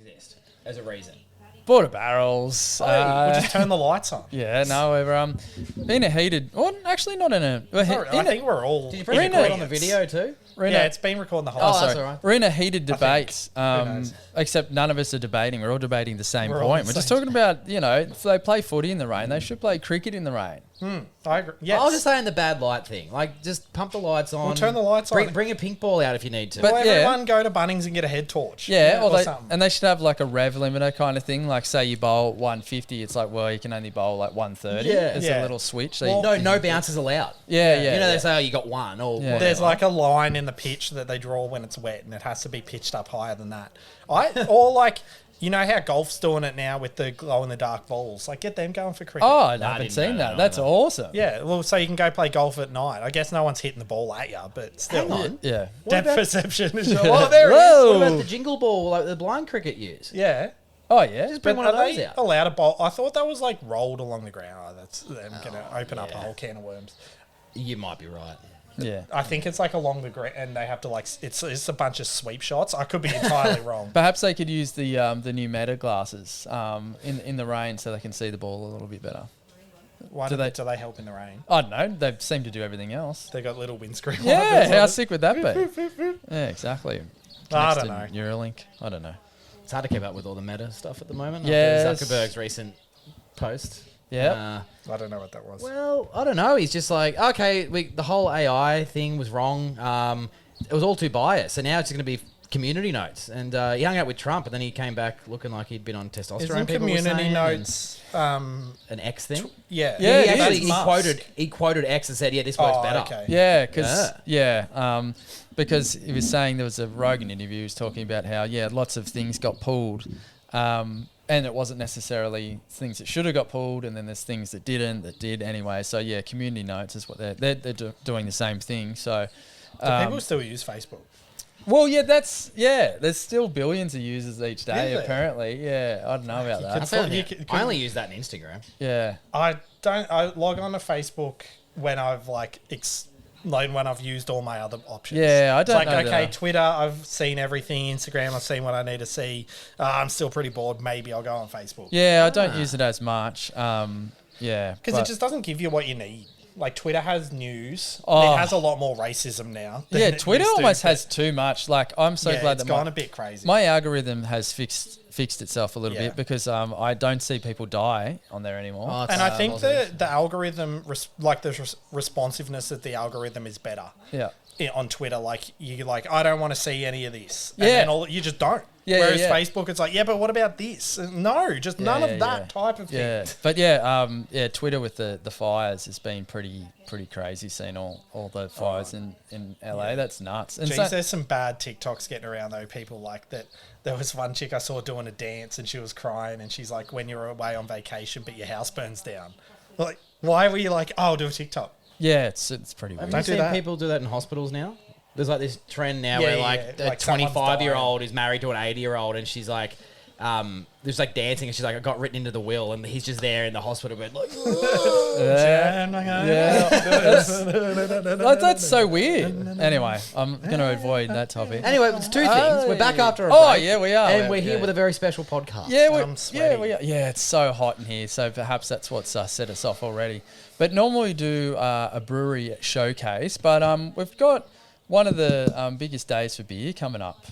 exist as a reason? Border barrels. We'll just turn the lights on. Yeah, no, we're in a heated... Well, actually not in a... I think we're all... Did you press record on the video too? It's been recording the whole Oh, time. that's all right. We're in a heated debate, knows? except none of us are debating. We're all debating the same We're all point. on We're the just same talking about, if they play footy in the rain, they should play cricket in the rain. I agree. Yes. I was just saying the bad light thing. Like, just pump the lights on. We'll turn the lights on. Bring a pink ball out if you need to. Well, But, yeah. everyone go to Bunnings and get a head torch. Yeah, or something. and they should have like a rev limiter kind of thing. Like, say you bowl 150, it's like, well, you can only bowl like 130. Yeah. It's Yeah. a little switch. So no bounces allowed. yeah. You know, they say, oh, you got one. Or Yeah. There's like a line in the pitch that they draw when it's wet, and it has to be pitched up higher than that. Or like, you know how golf's doing it now with the glow-in-the-dark balls? Like, get them going for cricket. Oh, I Nah, I haven't didn't seen know that. that That's either. awesome. Yeah, well, so you can go play golf at night. I guess no one's hitting the ball at you, but still. Hang on. Yeah. Depth perception is oh, there it is. Whoa. What about the jingle ball like the blind cricket use? Yeah. Oh, yeah. Just bring But one of are those they out. allowed to bowl? I thought that was like rolled along the ground. Oh, that's them going to open up a whole can of worms. You might be right. Yeah. I think it's like along the ground, and they have to like it's a bunch of sweep shots. I could be entirely wrong. Perhaps they could use the new Meta glasses in the rain so they can see the ball a little bit better. Why Do do they- they help in the rain? I don't know. They seem to do everything else. They got little windscreen Yeah, wipers on how it. sick would that be? Yeah, exactly. I Next don't to know. Neuralink. I don't know. It's hard to keep up with all the meta stuff at the moment. Yes. After Zuckerberg's recent post. Yeah. I don't know what that was. Well, I don't know. He's just like, okay, the whole AI thing was wrong. It was all too biased. So now it's going to be community notes. And he hung out with Trump, and then he came back looking like he'd been on testosterone. Isn't people were community saying, notes? an X thing. Yeah. Yeah, he it actually is. he quoted X and said, "Yeah, this works better." Okay. Yeah, because he was saying there was a Rogan interview. He was talking about how lots of things got pulled, and it wasn't necessarily things that should have got pulled, and then there's things that didn't that did anyway. So yeah, community notes is what they're doing the same thing. So Do people still use Facebook? well, there's still billions of users each day Is there? apparently. Yeah, I don't know about could- that. I only use that in Instagram. Yeah. I log on to Facebook when I've when I've used all my other options. Yeah, I It's don't like, know okay, that. Twitter, I've seen everything. Instagram, I've seen what I need to see. I'm still pretty bored. Maybe I'll go on Facebook. Yeah, I don't use it as much. Yeah. Because it but- just doesn't give you what you need. Like, Twitter has news. Oh. It has a lot more racism now. than Yeah, it Twitter used to, almost but has too much. Like, I'm so glad it's that gone a bit crazy. my algorithm has fixed itself a little Yeah. bit because I don't see people die on there anymore. Oh, and I think positive. the algorithm, the responsiveness of the algorithm is better Yeah. on Twitter. Like, you're like, I don't want to see any of this. And Yeah. then you just don't. Yeah, Whereas yeah. Facebook, it's like, yeah, but what about this? No, just none of that type of thing. Yeah, but yeah, Twitter with the fires has been pretty crazy. Seeing all the fires in LA, that's nuts. And Geez, there's some bad TikToks getting around though. People like that. There was one chick I saw doing a dance and she was crying and she's like, when you're away on vacation but your house burns down. Like, why were you like, oh, I'll do a TikTok? yeah, it's pretty weird. Have Don't you do seen that. people do that in hospitals now? There's like this trend now Yeah, where yeah, like yeah. a Like someone's 25-year-old is married to an 80-year-old and she's like, there's like dancing and she's like, I got written into the will, and he's just there in the hospital bed like, That's so weird. Anyway, I'm going to avoid that topic. Anyway, it's two things. We're back after a break. Oh, yeah, we are. And we're here Yeah. with a very special podcast. Yeah, I'm sweaty. we are. Yeah, it's so hot in here, so perhaps that's what's set us off already. But normally we do a brewery showcase, but we've got one of the biggest days for beer coming up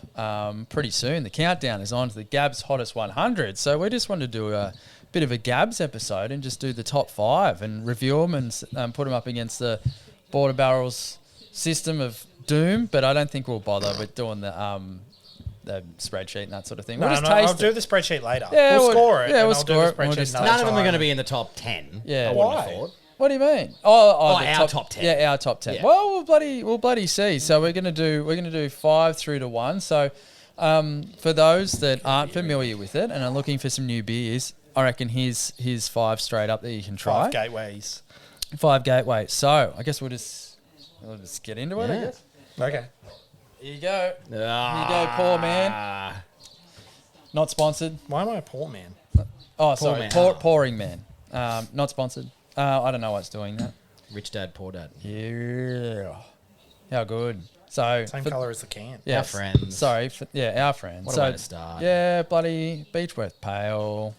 pretty soon. The countdown is on to the GABS Hottest 100, so we just wanted to do a bit of a GABS episode and just do the top 5 and review them and put them up against the Border Barrels system of doom, but I don't think we'll bother with doing the spreadsheet and that sort of thing. We'll just taste I'll do the spreadsheet later. Yeah, we'll score it. yeah, and we'll I'll do score the it. We'll spreadsheet just- another None of them are time. going to be in the top 10. Yeah. I wouldn't have Why? thought. What do you mean? Oh, the our top 10. Yeah, our top 10. Yeah. Well, we'll bloody see. So we're gonna do 5 through to 1. So for those that aren't familiar with it and are looking for some new beers, I reckon here's 5 straight up that you can try. 5 gateways. 5 gateways. So I guess we'll just get into it. I Yeah. guess. Okay. Here you go. Ah. Here you go, poor man. Not sponsored. Why am I a poor man? Oh, sorry, man. pouring man. Not sponsored. I don't know what's doing that. Rich dad, poor dad. Yeah. How good. So Same colour as the can. Yeah, Our friends. Sorry, our friends. What a way to start. Yeah, bloody Beechworth Pale.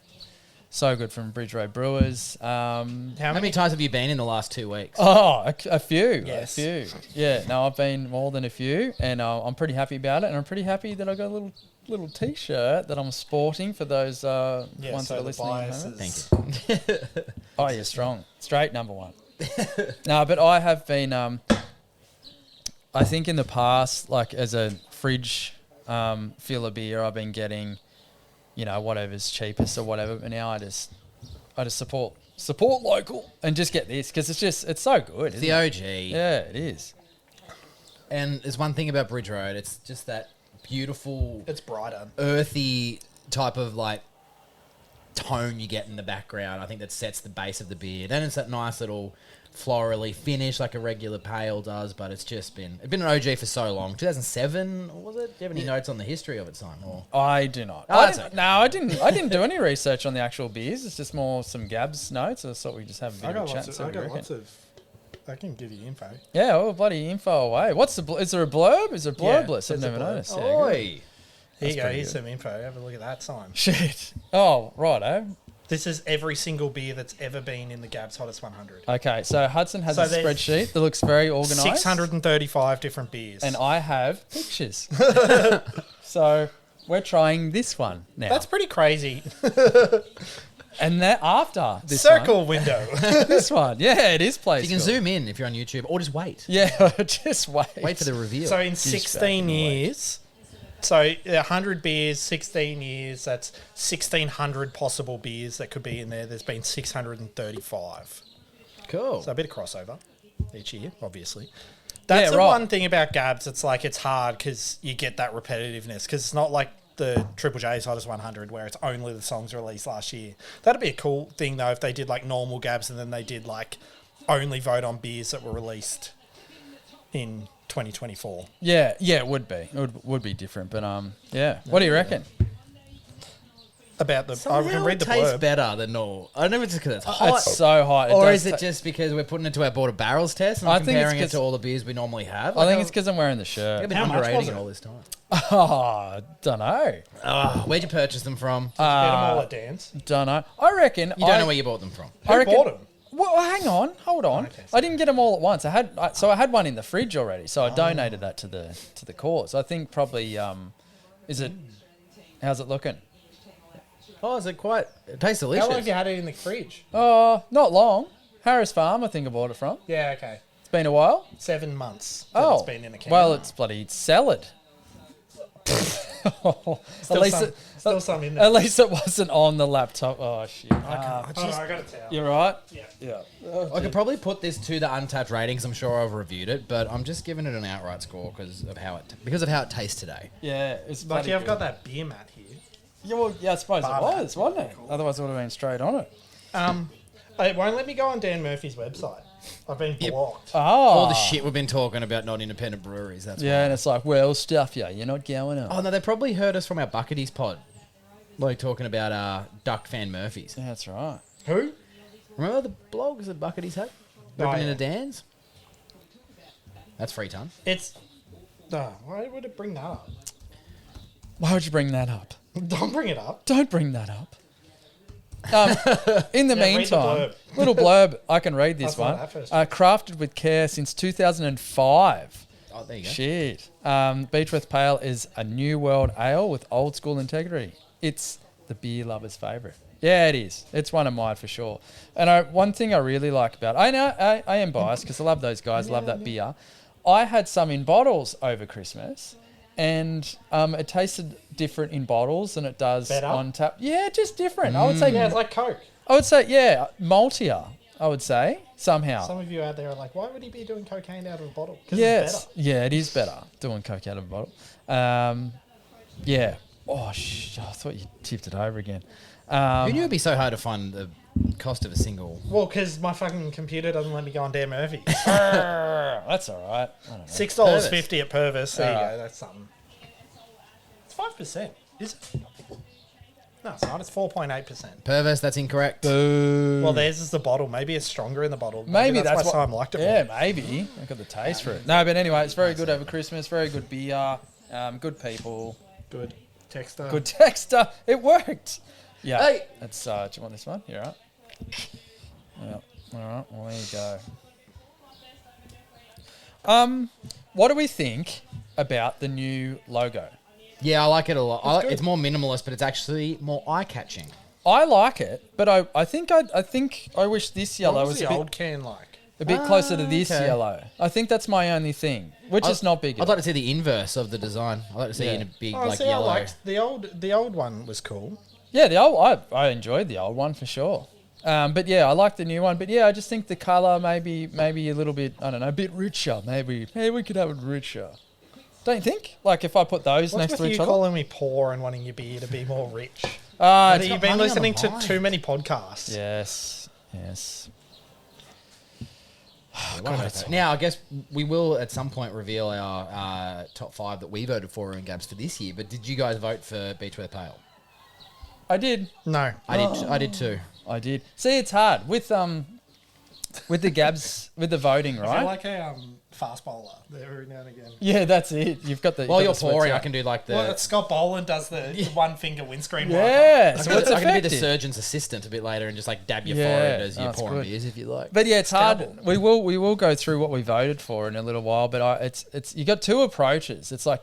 So good from Bridge Road Brewers. How How many times have you been in the last 2 weeks? Oh, a few. Yes. A few. Yeah, no, I've been more than a few, and I'm pretty happy about it. And I'm pretty happy that I got a little T-shirt that I'm sporting for those ones that are listening. bias at home. is- Thank you. Oh, yeah, strong. Straight number one. No, but I have been, I think in the past, like as a fridge filler beer, I've been getting, whatever's cheapest or whatever. But now I just support local and just get this because it's so good. It's Isn't the it? OG. Yeah, it is. And there's one thing about Bridge Road. It's just that beautiful, It's brighter. earthy type of like tone you get in the background. I think that sets the base of the beer. Then it's that nice little florally finish like a regular pale does. But it's been an OG for so long. 2007 was it? Do you have any notes on the history of its time? Or I do not. Oh, that's okay. No, I didn't do any research on the actual beers. It's just more some GABS notes. I thought we just have a bit I of a got chat. lots of. so I we got reckon. lots of. I can give you info. Yeah, oh, bloody info away. What's is there a blurb? Is there a blurb Yeah, list? I've there's a never blurb. noticed. Yeah, good. Oi! Here That's you go. pretty Here's good. some info. Have a look at that sign. Shit. Oh, right, This is every single beer that's ever been in the GABS Hottest 100. Okay, so Hudson has So a there's spreadsheet that looks very organised. 635 different beers. And I have pictures. So we're trying this one now. That's pretty crazy. and that after this Circle window. one, this one. Yeah, it is place. You can zoom in if you're on YouTube, or just wait. Yeah, just wait. Wait for the reveal. So in fucking 16 years, so 100 beers, 16 years, that's 1,600 possible beers that could be in there. There's been 635. cool. So a bit of crossover each year, obviously. That's the right. one thing about GABS. It's like it's hard because you get that repetitiveness because it's not like the Triple J's Hottest 100 where it's only the songs released last year. That'd be a cool thing though if they did like normal GABS and then they did like only vote on beers that were released in 2024. Yeah, it would be. It would be different, but yeah. What do you reckon? About the, I Somehow can read it the tastes blurb. better than normal. I don't know if it's because it's hot. It's so hot. or does is it ta- just because we're putting it to our Border Barrels test and I I'm think it's comparing it 'cause- to all the beers we normally have? I think it's because I'm wearing the shirt. I've been How much underrating was it it? all this time. Oh, don't know. Where'd you purchase them from? Get them all at Dan's. Don't know. I reckon. You don't know where you bought them from. I Who reckon, bought 'em? Well, hang on, hold on. Okay, I didn't get them all at once. I had one in the fridge already, so I donated that to the cause. I think probably is it? How's it looking? Oh, is it quite? It tastes How long have delicious. you had it in the fridge? Oh, not long. Harris Farm, I think I bought it from. Yeah, okay. It's been a while. 7 months that Oh, it's been in a can. well, it's bloody salad. Still some in there. At least it wasn't on the laptop. Oh shit! Oh, I got a towel. You're right. Yeah. Yeah. I could probably put this to the Untapped rating because I'm sure I've reviewed it, but I'm just giving it an outright score because of how it tastes today. Yeah, it's Lucky bloody I've got good. that beer mat here. Yeah, well, yeah, I suppose Bar it mat. was, wasn't it? Otherwise, it would have been straight on it. It won't let me go on Dan Murphy's website. I've been blocked. Oh, All the shit we've been talking about not independent breweries. That's Yeah, why. and it's like, well, stuff you. You're not going on. Oh no, they probably heard us from our Bucketies pod, like talking about Duck Fan Murphys. Yeah, that's right. Who? Remember the blogs that Bucketies had? Oh, Ripping yeah. into Dan's. That's free ton. It's. Why would it bring that up? Why would you bring that up? Don't bring it up. Don't bring that up. In the Yeah, read the meantime, blurb. little blurb. I can read this I'll find one. that first. Crafted with care since 2005. Oh, there you go. Shit. Beechworth Pale is a new world ale with old school integrity. It's the beer lover's favourite. Yeah, it is. It's one of mine for sure. And one thing I really like about I know I am biased because I love those guys, love that beer. I had some in bottles over Christmas, and it tasted different in bottles than it does Better? on tap. Yeah, just different. I would say. Yeah, it's like Coke. I would say maltier. I would say somehow. Some of you out there are like, why would he be doing cocaine out of a bottle? Because Yes. it's better. Yeah, it is better doing Coke out of a bottle. Yeah. Oh, I thought you tipped it over again. Who knew it'd be so hard to find the cost of a single? Well, because my fucking computer doesn't let me go on Dan Murphy. That's all right. I don't know. $6.50 at Purvis. There you Alright. go. That's something. It's 5%. Is it? No, it's not. It's 4.8%. Purvis, that's incorrect. Boo. Well, theirs is the bottle. Maybe it's stronger in the bottle. Maybe that's why what Simon liked it Yeah, more. maybe. I got the taste for it. No, but anyway, it's very good over Christmas. Very good beer. Good people. Good texter. Good texter. It worked. Yeah. Hey. That's. Do you want this one? You're right. Yeah. All right. Well, there you go. What do we think about the new logo? Yeah, I like it a lot. good. It's more minimalist, but it's actually more eye-catching. I like it, but I think I wish this yellow What was was a the bit, old can like? a bit closer to this okay. yellow. I think that's my only thing, which is not big. I'd like to see the inverse of the design. I'd like to see it in a big Oh, like see, yellow. I liked the old one was cool. Yeah, the old I enjoyed the old one for sure. But yeah, I like the new one. But yeah, I just think the colour maybe a little bit, I don't know, a bit richer. Maybe we could have it richer. Don't you think? Like if I put those What's next with to you each other. calling me poor and wanting your beer to be more rich? It's You've got been money on listening the to mind. too many podcasts. yes. Now, I guess we will at some point reveal our top 5 that we voted for in GABS for this year. But did you guys vote for Beechworth Pale? I did. No. I did too. I did. See, it's hard with the GABS with the voting, I right? feel like a fast bowler every now and again. Yeah, that's it. You've got the. While you've you're got the sweats pouring, out. I can do like the. Well, it's Scott Boland does the one finger windscreen wiper. Yeah, so I it's can be the effective. surgeon's assistant a bit later and just like dab your Yeah. forehead as Oh, you're it's pouring good. beers if you like. But yeah, it's hard. terrible. We will go through what we voted for in a little while. But it's you got two approaches. It's like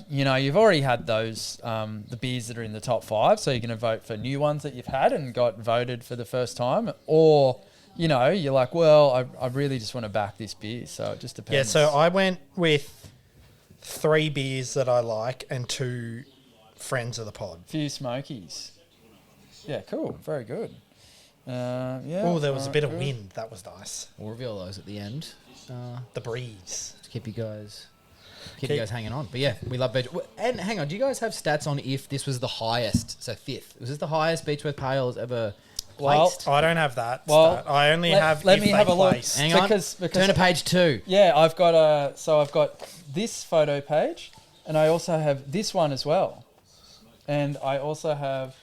you've already had those the beers that are in the top 5, so you're going to vote for new ones that you've had and got voted for the first time, or you're like, well, I really just want to back this beer, so it just depends. Yeah, so I went with 3 beers that I like and 2 friends of the pod. few smokies. Yeah, cool, very good. Yeah. Oh, there was a bit of good. wind. That was nice. We'll reveal those at the end The breeze. to keep you guys hanging on. But yeah, we love Beech. And hang on, do you guys have stats on if this was the highest? So 5th. Was this the highest Beechworth Pale has ever Well, placed? I don't have that. Well, stat. I only let- have let if me they have a look. place. Hang on. because- Turn to page 2. Yeah, I've got I've got this photo page, and I also have this one as well, and I also have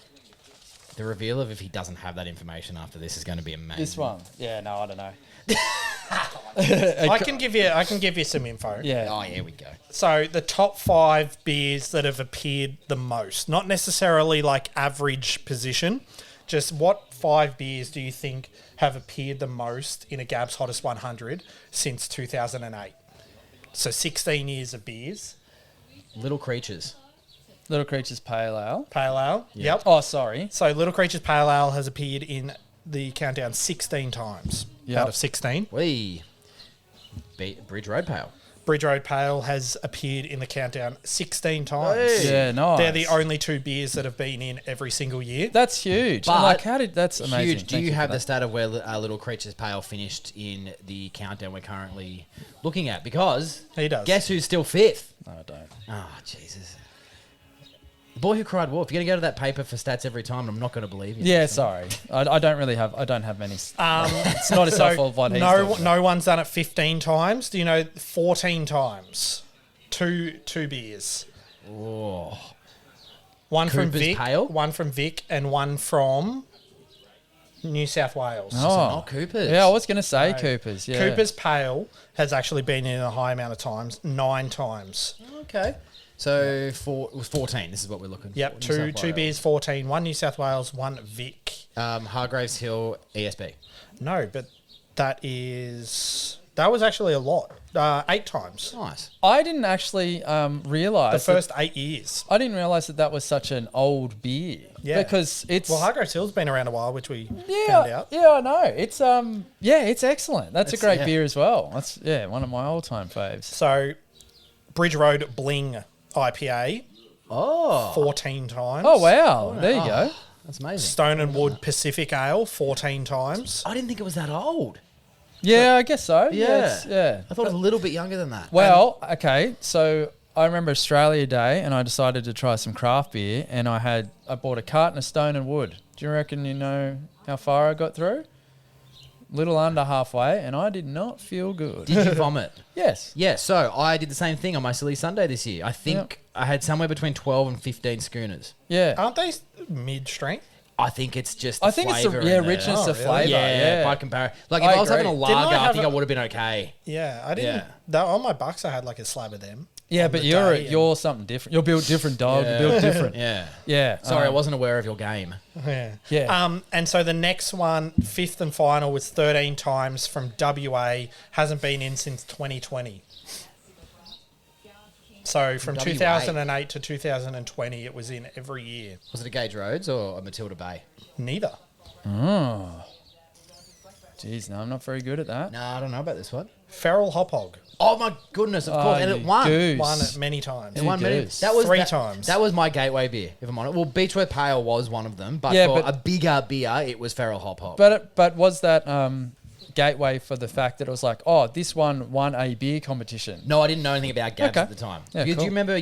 The reveal of if he doesn't have that information after this is going to be amazing. this one. Yeah, no, I don't know. I can give you some info. Yeah, Oh, here we go. So the top 5 beers that have appeared the most, not necessarily like average position, just what 5 beers do you think have appeared the most in a GABS Hottest 100 since 2008? So 16 years of beers. Little Creatures. Little Creatures Pale Ale. Pale Ale. Yep. Oh, sorry. So Little Creatures Pale Ale has appeared in the countdown 16 times Yep. out of 16. Bridge Road Pale. Bridge Road Pale has appeared in the countdown 16 times. Hey. Yeah, nice. They're the only 2 beers that have been in every single year. That's huge. But And like, that's amazing. Huge. Do Thank you for have the that. stat of where Little Creatures Pale finished in the countdown we're currently looking at? Because He does. guess who's still 5th? No, I don't. Oh, Jesus. The Boy Who Cried Wolf. You're going to go to that paper for stats every time, and I'm not going to believe you. Yeah, sorry. I don't have many. It's not as helpful as what he's doing. no one's done it 15 times. Do you know 14 times? Two beers. Oh. One from Cooper's Vic, Pale? one from Vic, and one from New South Wales. Oh. So not Cooper's. Yeah, I was going to say No. Coopers. Yeah. Coopers Pale has actually been in a high amount of times, 9 times. Okay. So it was 14. This is what we're looking Yep, for. New two South beers, 14. One New South Wales, one Vic. Wales. Hargraves Hill ESB. No, but that was actually a lot. 8 times. Nice. I didn't actually The realise. first 8 years. I didn't realise that was such an old beer. Yeah. Because it's. Well, Hargraves Hill's been around a while, which we found yeah, out. yeah, I know. It's it's excellent. That's a great yeah. beer as well. That's one of my all-time faves. So, Bridge Road Bling IPA, Oh. 14 times. Oh wow, there you go. That's amazing. Stone and Wood Pacific Ale, 14 times. I didn't think it was that old. Yeah, I guess so. Yeah. Yeah. I thought it was a little bit younger than that. Well, okay, so I remember Australia Day, and I decided to try some craft beer, and I bought a carton of Stone and Wood. Do you reckon you know how far I got through? little under halfway, and I did not feel good. Did you vomit? Yes. Yeah, so I did the same thing on my Silly Sunday this year. I think I had somewhere between 12 and 15 schooners. Yeah. Aren't they mid-strength? I think it's just the I think it's flavour the in richness Oh, of really? flavour. Yeah, by comparison. Like, if I I was having a agree. Didn't I lager, I have think a- I would have been okay. Yeah, I didn't. Yeah. That, on my Bucks, I had like a slab of them. Yeah, on but the you're day you're something different. You're built different, dog. Yeah. You're built different. Yeah. Yeah. Sorry, I wasn't aware of your game. Yeah. Yeah. And so the next one, fifth and final, was 13 times from WA. Hasn't been in since 2020. So from WA. 2008 to 2020, it was in every year. Was it a Gage Roads or a Matilda Bay? Neither. Oh. Jeez, no, I'm not very good at that. No, I don't know about this one. Feral Hop Hog. Oh, my goodness, of course. And it you won. goose. Won it many times. It won many. goose. That was Three times. That was my gateway beer, if I'm honest. Well, Beechworth Pale was one of them, but Yeah, for but- a bigger beer, it was Feral Hop Hop. But was that gateway for the fact that it was like, oh, this one won a beer competition? No, I didn't know anything about Gabs Okay. at the time. Yeah, Do cool. you remember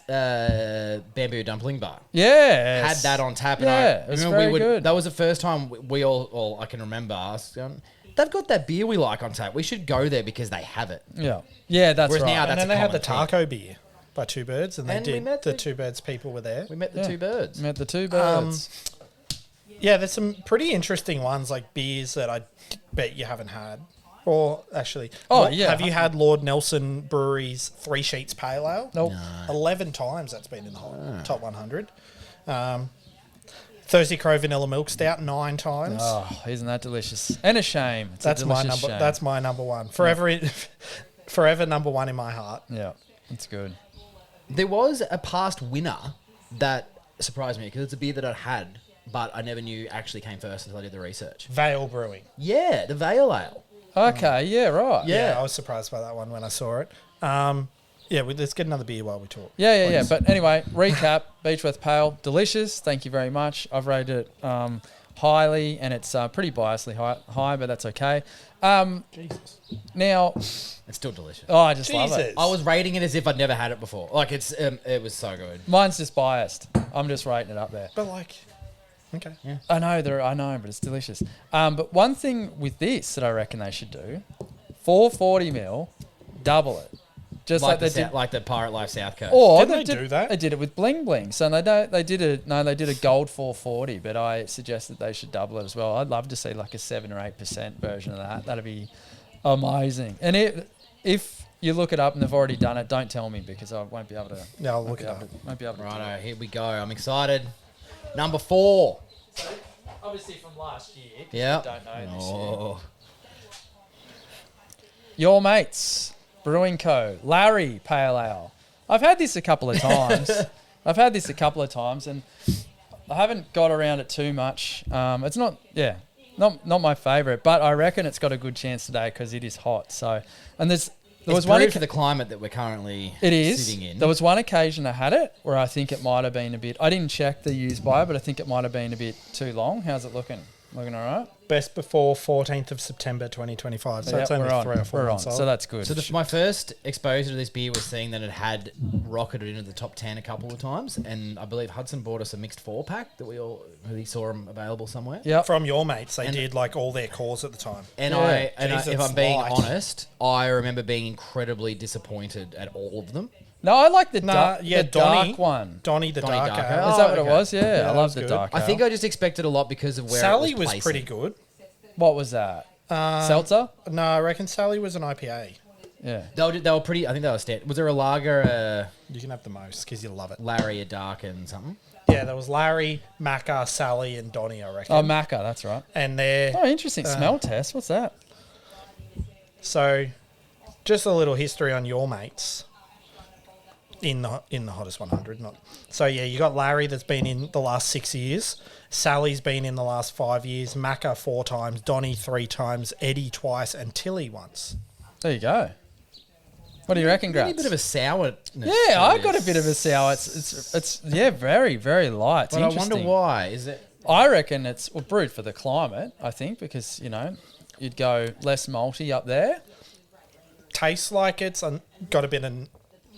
Bamboo Dumpling Bar? Yeah. Had that on tap. Yeah, and it was remember very good. That was the first time we all I can remember us going, they've got that beer we like on tap. We should go there because they have it. Yeah. Yeah, that's Whereas right. now And that's then a they had the common thing. taco beer by Two Birds, and they And we did met the the- Two Birds people were there. We met the Yeah. two birds. Met the two birds. Yeah, there's some pretty interesting ones, like beers that I bet you haven't had. Or actually, Oh, yeah. have you had Lord Nelson Brewery's Three Sheets Pale Ale? Nope. 11 times that's been in the whole top 100. Thursday Crow Vanilla Milk Stout 9 times. Oh, isn't that delicious? And a shame. It's that's a my delicious number. shame. That's my number one. Forever number one in my heart. Yeah, it's good. There was a past winner that surprised me because it's a beer that I'd had, but I never knew actually came first until I did the research. Vale Brewing. Yeah, the Vale Ale. Okay, yeah, right. Yeah. I was surprised by that one when I saw it. Let's get another beer while we talk. Yeah. But anyway, recap: Beechworth Pale, delicious. Thank you very much. I've rated it highly, and it's pretty biasly high, but that's okay. Jesus. Now, It's still delicious. oh, I just love Jesus. it. I was rating it as if I'd never had it before. Like it was so good. Mine's just biased. I'm just rating it up there. But like, okay. Yeah. I know, but it's delicious. But one thing with this that I reckon they should do, 440 ml, double it. Just like, they did. Like the Pirate Life South Coast. Or Didn't they do that? They did it with Bling Bling. So they did a gold 440, but I suggested they should double it as well. I'd love to see like a 7 or 8% version of that. That'd be amazing. And if you look it up and they've already done it, don't tell me because I won't be able to. No, I'll look it up. Won't be able to. Righto, here we go. I'm excited. Number 4. So obviously from last year. 'cause Yeah. we don't know this year. Oh. Your Mates Brewing Co. Larry Pale Ale. I've had this a couple of times. And I haven't got around it too much. It's not my favourite, but I reckon it's got a good chance today because it is hot. So, and there was one Brewed for the climate that we're currently sitting in. There was one occasion I had it where I think it might have been a bit. I didn't check the use by, but I think it might have been a bit too long. How's it looking? Looking all right? Best before 14th of September 2025. So Yep, it's only we're on. 3 or 4 We're on. months old. So that's good. So my first exposure to this beer was seeing that it had rocketed into the top 10 a couple of times, and I believe Hudson bought us a mixed 4-pack that we saw them available somewhere. Yep. From Your Mates, they And- did like all their cores at the time. And Yeah. Jeez, if it's I'm being light. honest, I remember being incredibly disappointed at all of them. No, I like the, Nah, the Donny. dark one. Donny the Donny Dark Dark Ale. Ale. Is that what okay. it was? Yeah, Yeah, I that love was the good. dark. I think ale. I just expected a lot because of where Sally it was placing. pretty good. What was that? Seltzer? No, I reckon Sally was an IPA. Yeah. They were pretty. I think they were standard. Was there a lager, You can have the most because you love it. Larry, a dark, and something? Yeah, there was Larry, Macca, Sally, and Donny, I reckon. Oh, Macca, that's right. And they're Oh, interesting. Smell test. What's that? so just a little history on Your Mates in the hottest 100. Not so. Yeah, you got Larry that's been in the last 6 years. Sally's been in the last 5 years. Macca 4 times. Donny 3 times. Eddie twice, and Tilly once. There you go. What do you reckon, Maybe a Gratz? bit of a sourness. Yeah, I got a bit of a sour. It's very, very light. It's But I wonder interesting. why. Is it? I reckon it's brewed for the climate, I think, because, you'd go less malty up there. Tastes like it's got a bit of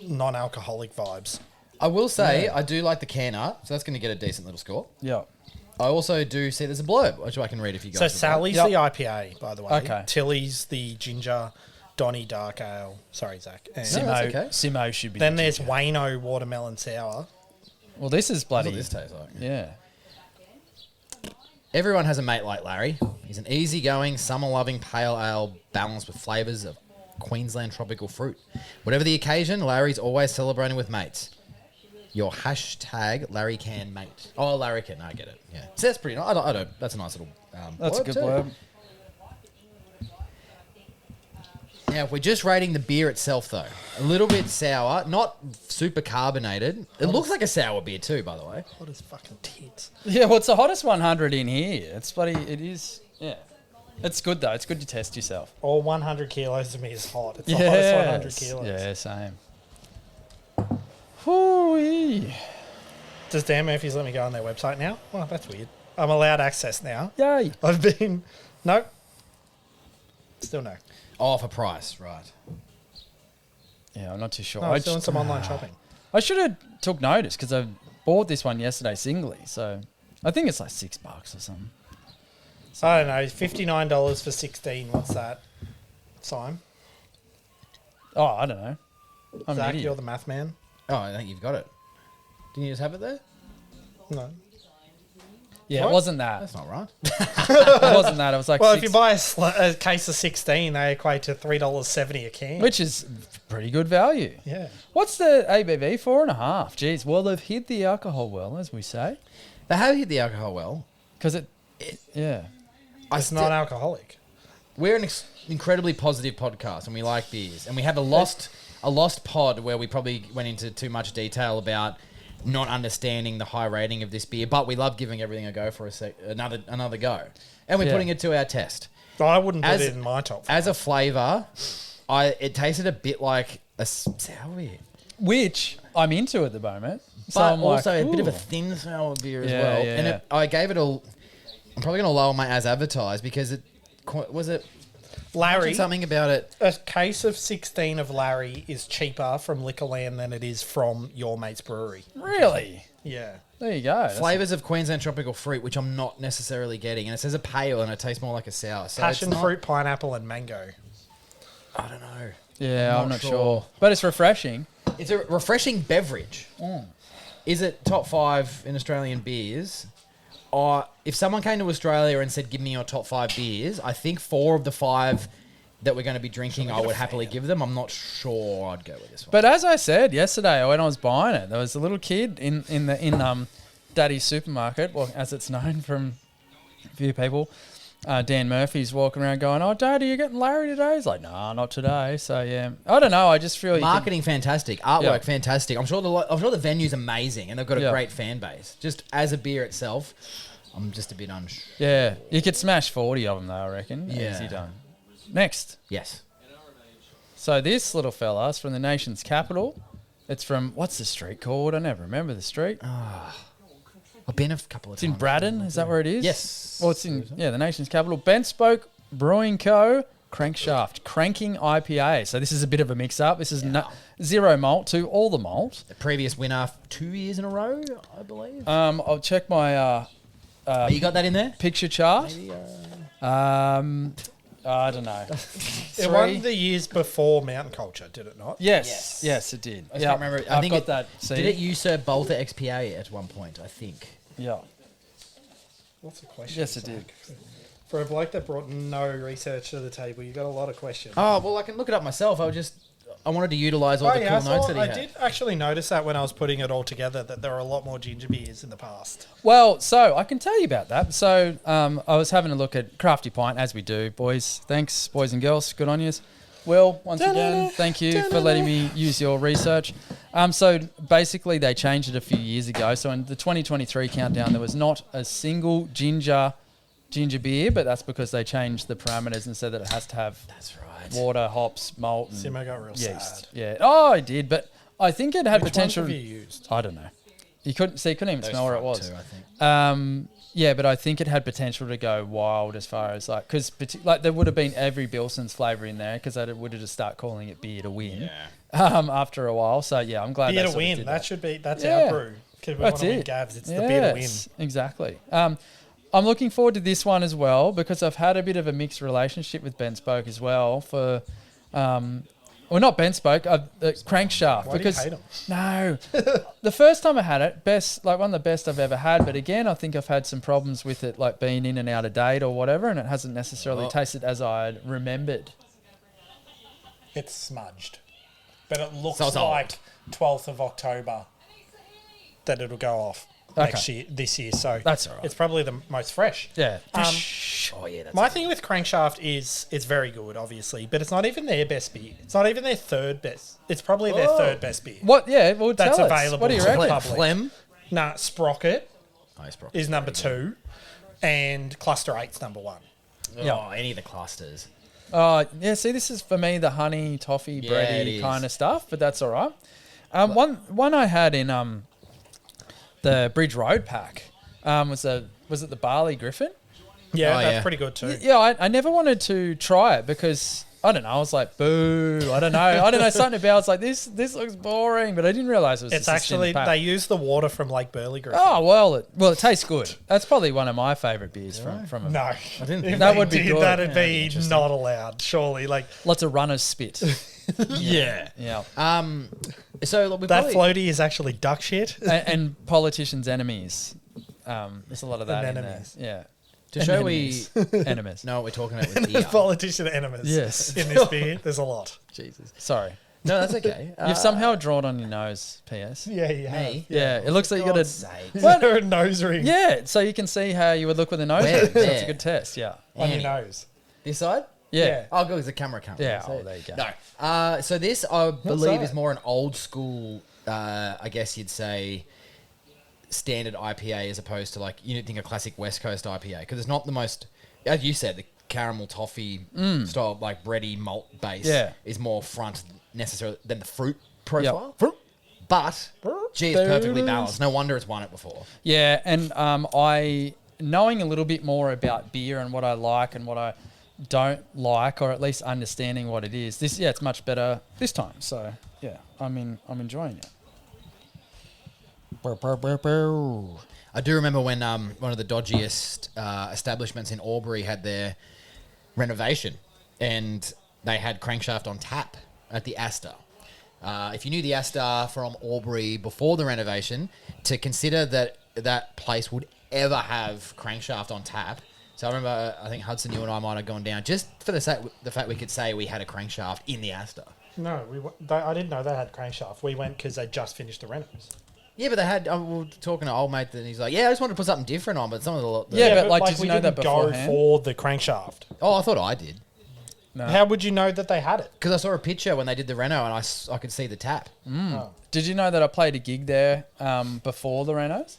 non-alcoholic vibes. I will say I do like the can art, so that's going to get a decent little score. Yeah. I also do see there's a blurb, which I can read if you guys So would Sally's Yep. the IPA, by the way. Okay. Tilly's the ginger. Donny dark ale. Sorry, Zach. And No, that's okay. Simo should be. then the there's ginger. Waino watermelon sour. Well, this is That's bloody. what this tastes like. Yeah. Everyone has a mate like Larry. He's an easygoing, summer-loving pale ale balanced with flavours of Queensland tropical fruit. Whatever the occasion, Larry's always celebrating with mates. Your hashtag Larry can mate. Oh, Larry can. I get it. Yeah. So that's pretty nice. I don't. That's a nice little. That's a blurb good too. blurb. Now, if we're just rating the beer itself, though, a little bit sour, not super carbonated. It looks like a sour beer too, by the way. What is fucking tits? Yeah, well, it's the hottest 100 in here. It's bloody. It is. Yeah. It's good though. It's good to test yourself. All 100 kilos of me is hot. It's the hottest 100 kilos. Yeah, same. Hoo-wee. Does Dan Murphy's let me go on their website now? Well, that's weird. I'm allowed access now. Yay. I've been... No. Still no. Oh, for price, right. Yeah, I'm not too sure. No, I was doing some online shopping. I should have took notice because I bought this one yesterday singly. So I think it's like $6 or something. I don't know. $59 for 16. What's that? Simon? Oh, I don't know. I'm Zach, an idiot. you're the math man? Oh, I think you've got it. Didn't you just have it there? No. Yeah, What? it wasn't that. That's not right. It wasn't that. It was like Well, six, if you buy a case of 16, they equate to $3.70 a can. which is pretty good value. Yeah. What's the ABV? 4.5. Jeez. Well, they've hid the alcohol well, as we say, They have hit the alcohol well. because yeah. It's not alcoholic. We're an incredibly positive podcast, and we like beers. And we have a lost pod where we probably went into too much detail about not understanding the high rating of this beer, but we love giving everything a go for another go, and we're Yeah. putting it to our test. I wouldn't put As- it in my top. As a flavour, it tasted a bit like a sour beer, Which I'm into at the moment. So but I'm also like, a bit of a ooh. thin sour beer as Yeah, well. yeah. And I gave it a. I'm probably going to lower my as advertised because it was it Larry, something about it. a case of 16 of Larry is cheaper from Liquorland than it is from your mate's brewery. Really? Yeah. There you go. That's- Flavors of Queensland tropical fruit, which I'm not necessarily getting, and it says a pale, and it tastes more like a sour. So Passion it's not, fruit, pineapple, and mango. I don't know. Yeah, I'm not not sure. sure. But it's refreshing. It's a refreshing beverage. Is it top 5 in Australian beers? If someone came to Australia and said, "Give me your top 5 beers," I think 4 of the 5 that we're going to be drinking, I would happily give them. I'm not sure I'd go with this one. But as I said yesterday when I was buying it, there was a little kid in Daddy's supermarket, well, as it's known from a few people. Dan Murphy's walking around going, "Oh, Dad, are you getting Larry today?" He's like, "Nah, not today." So yeah, I don't know. I just feel Marketing fantastic, artwork Yeah. fantastic. I'm sure the venue's amazing, and they've got a Yeah. great fan base. Just as a beer itself, I'm just a bit unsure. Yeah, you could smash 40 of them though, I reckon. Yeah. Easy done. Next. Yes. So this little fella's from the nation's capital. It's from, what's the street called? I never remember the street. I've been a couple of It's times. in Braddon, is that where it is? Yes. Well, it's in, the nation's capital. Benspoke Brewing Co. Crankshaft Cranking IPA. So this is a bit of a mix-up. This is zero malt to all the malt. The previous winner 2 years in a row, I believe. I'll check my You got that in there? picture chart. I don't know. It won the years before Mountain Culture, did it not? Yes, it did. I just can't remember. I I've think got that. See? Did it usurp Bolter XPA at one point? I think. Yeah. What's the question? Yes, it did. For a bloke that brought no research to the table, you got a lot of questions. Oh well, I can look it up myself. I wanted to utilise all the cool notes that he I had. did actually notice that when I was putting it all together that there were a lot more ginger beers in the past. Well, so I can tell you about that. So I was having a look at Crafty Pint, as we do, boys. Thanks, boys and girls. Good on yous. Will, once again, thank you for letting me use your research. So basically, they changed it a few years ago. So in the 2023 countdown, there was not a single ginger beer, but that's because they changed the parameters and said that it has to have water, hops, malt, and Simo got real yeast. sad. Yeah. Oh, I did, but I think it had Which potential. ones have you used? I don't know. You couldn't even smell where it was. Too, I think. Yeah, but I think it had potential to go wild as far as because there would have been every Bilson's flavour in there because they would have just start calling it beer to win. After a while, so yeah, I'm glad. Beer they to sort of win. did That's Yeah. our brew. Because we want to win Gabs. It's the beer to win. Exactly. I'm looking forward to this one as well because I've had a bit of a mixed relationship with Ben Spoke as well for... well, not Ben Spoke, Crankshaft. Why because do you hate him? No. The first time I had it, one of the best I've ever had. But again, I think I've had some problems with it, like being in and out of date or whatever, and it hasn't necessarily tasted as I remembered. It's smudged. But it looks So it's like 12th of October that it'll go off this year. So That's all right. it's probably the most fresh. Yeah. Oh yeah, that's My thing with Crankshaft is it's very good, obviously, but it's not even their best beer. It's not even their third best. It's probably their third best beer. What? Yeah. Well, That's tell us. available What do you to the reckon? public. Phlegm. Nah, Sprocket Oh, it's is number 2, and Cluster 8's number 1. Oh, any of the clusters. Yeah. See, this is for me the honey, toffee, Yeah, bready it kind is. of stuff, but that's all right. One I had in the Bridge Road pack was it the Barley Griffin? Yeah, Oh, that's yeah. pretty good too. Yeah, I never wanted to try it because I don't know. I was like, boo. I don't know. Something about it's like this looks boring, but I didn't realize it was. It's just a actually pack. they use the water from Lake Burley Griffin. Oh well, it tastes good. That's probably one of my favourite beers from. No, I didn't if think that they would be did, good. That'd Yeah, be not allowed. Surely, like Lots of runners spit. Yeah. Yeah, So look, we that probably, floaty is actually duck shit. and politicians' enemies. There's a lot of that in there. Anemones. Yeah, to show we enemies. know what we're talking about with beer. Politician enemies. Yes. in this beer, there's a lot. Jesus. Sorry, No, that's okay. you've somehow drawn on your nose. P.S. Yeah, yeah. Me? Yeah, it looks like you got God's a. sake. Is there a nose ring Yeah, so you can see how you would look with a nose Where? ring. That's There. a good test. Yeah. on your Annie. nose? This side? Yeah. Yeah. Oh, good, because the camera can't. Yeah, really see oh, it. there you go. No. So this, I believe, that? is more an old school, I guess you'd say, standard IPA as opposed to like, you think a classic West Coast IPA. Because it's not the most, as you said, the caramel toffee style, like bready malt base Yeah. is more front necessarily than the fruit profile. But, gee, it's There it perfectly is. balanced. No wonder it's won it before. Yeah, and I knowing a little bit more about beer and what I like and what I don't like, or at least understanding what it is. It's much better this time. So yeah, I'm enjoying it. I do remember when one of the dodgiest establishments in Albury had their renovation, and they had Crankshaft on tap at the Astor. If you knew the Astor from Albury before the renovation, to consider that place would ever have Crankshaft on tap. So I remember, I think Hudson, you and I might have gone down just for the fact we could say we had a Crankshaft in the Astor. No, I didn't know they had Crankshaft. We went because they just finished the renos. Yeah, but they had. We were talking to old mate, and he's like, "Yeah, I just wanted to put something different on." But some of the Yeah, but like, did we you know that didn't go beforehand? for the Crankshaft. Oh, I thought I did. No. How would you know that they had it? Because I saw a picture when they did the reno, and I could see the tap. Oh. Did you know that I played a gig there before the Renos?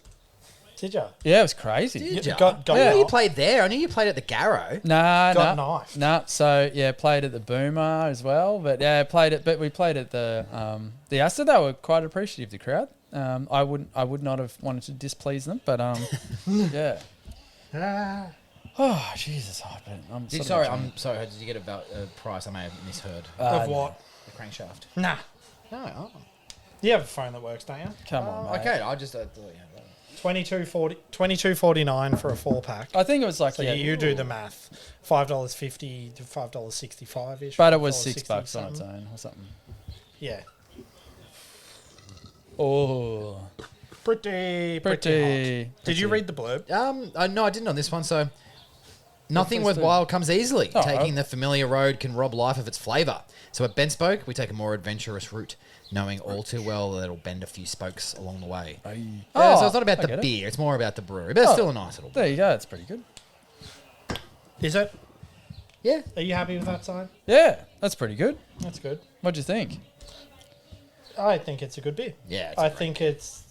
Did you? Yeah, it was crazy. Did You ya? got I knew you knifed. played there. I knew you played at the Garrow. Nah, Got nah, knifed. nah. So yeah, played at the Boomer as well. But yeah, but we played at the Astor. They were quite appreciative, the crowd. I would not have wanted to displease them, but yeah. Ah. Oh Jesus! I'm Sorry, Did you get a price? I may have misheard. Of what? The crankshaft. Nah. No. Oh. You have a phone that works, don't you? Come on, mate. Okay, I just thought you had that. $22.49 for a 4-pack. I think it was like So you do the math. $5.50 to $5.65 ish. but it was $6 on its own or something. Yeah. Oh, Pretty pretty. hot. Did you read the blurb? No, I didn't on this one. So nothing please do. worthwhile comes easily. Oh, Taking the familiar road can rob life of its flavour. So at Ben Spoke, we take a more adventurous route, knowing all too well that it'll bend a few spokes along the way. So it's not about I get the it. beer; it's more about the brewery. But it's still a nice little. There you go. It's pretty good. Is it? Yeah. Are you happy with that sign? Yeah, that's pretty good. That's good. What'd you think? I think it's a good beer. Yeah, it's I great. think it's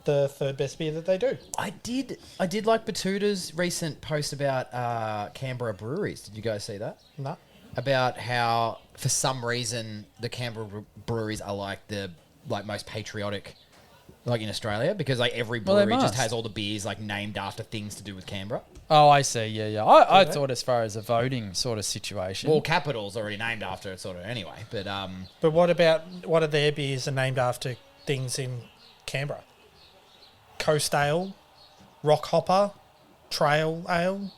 the third best beer that they do. I did like Batuda's recent post about Canberra breweries. Did you guys see that? No. About how, for some reason, the Canberra breweries are like the most patriotic, like in Australia, because like every Well, they brewery just must. has all the beers like named after things to do with Canberra. Oh, I see. Yeah. I they? thought as far as a voting sort of situation. Well, Capital's already named after it, sort of anyway. But But what of their beers are named after things in Canberra? Coast Ale, Rock Hopper, Trail Ale.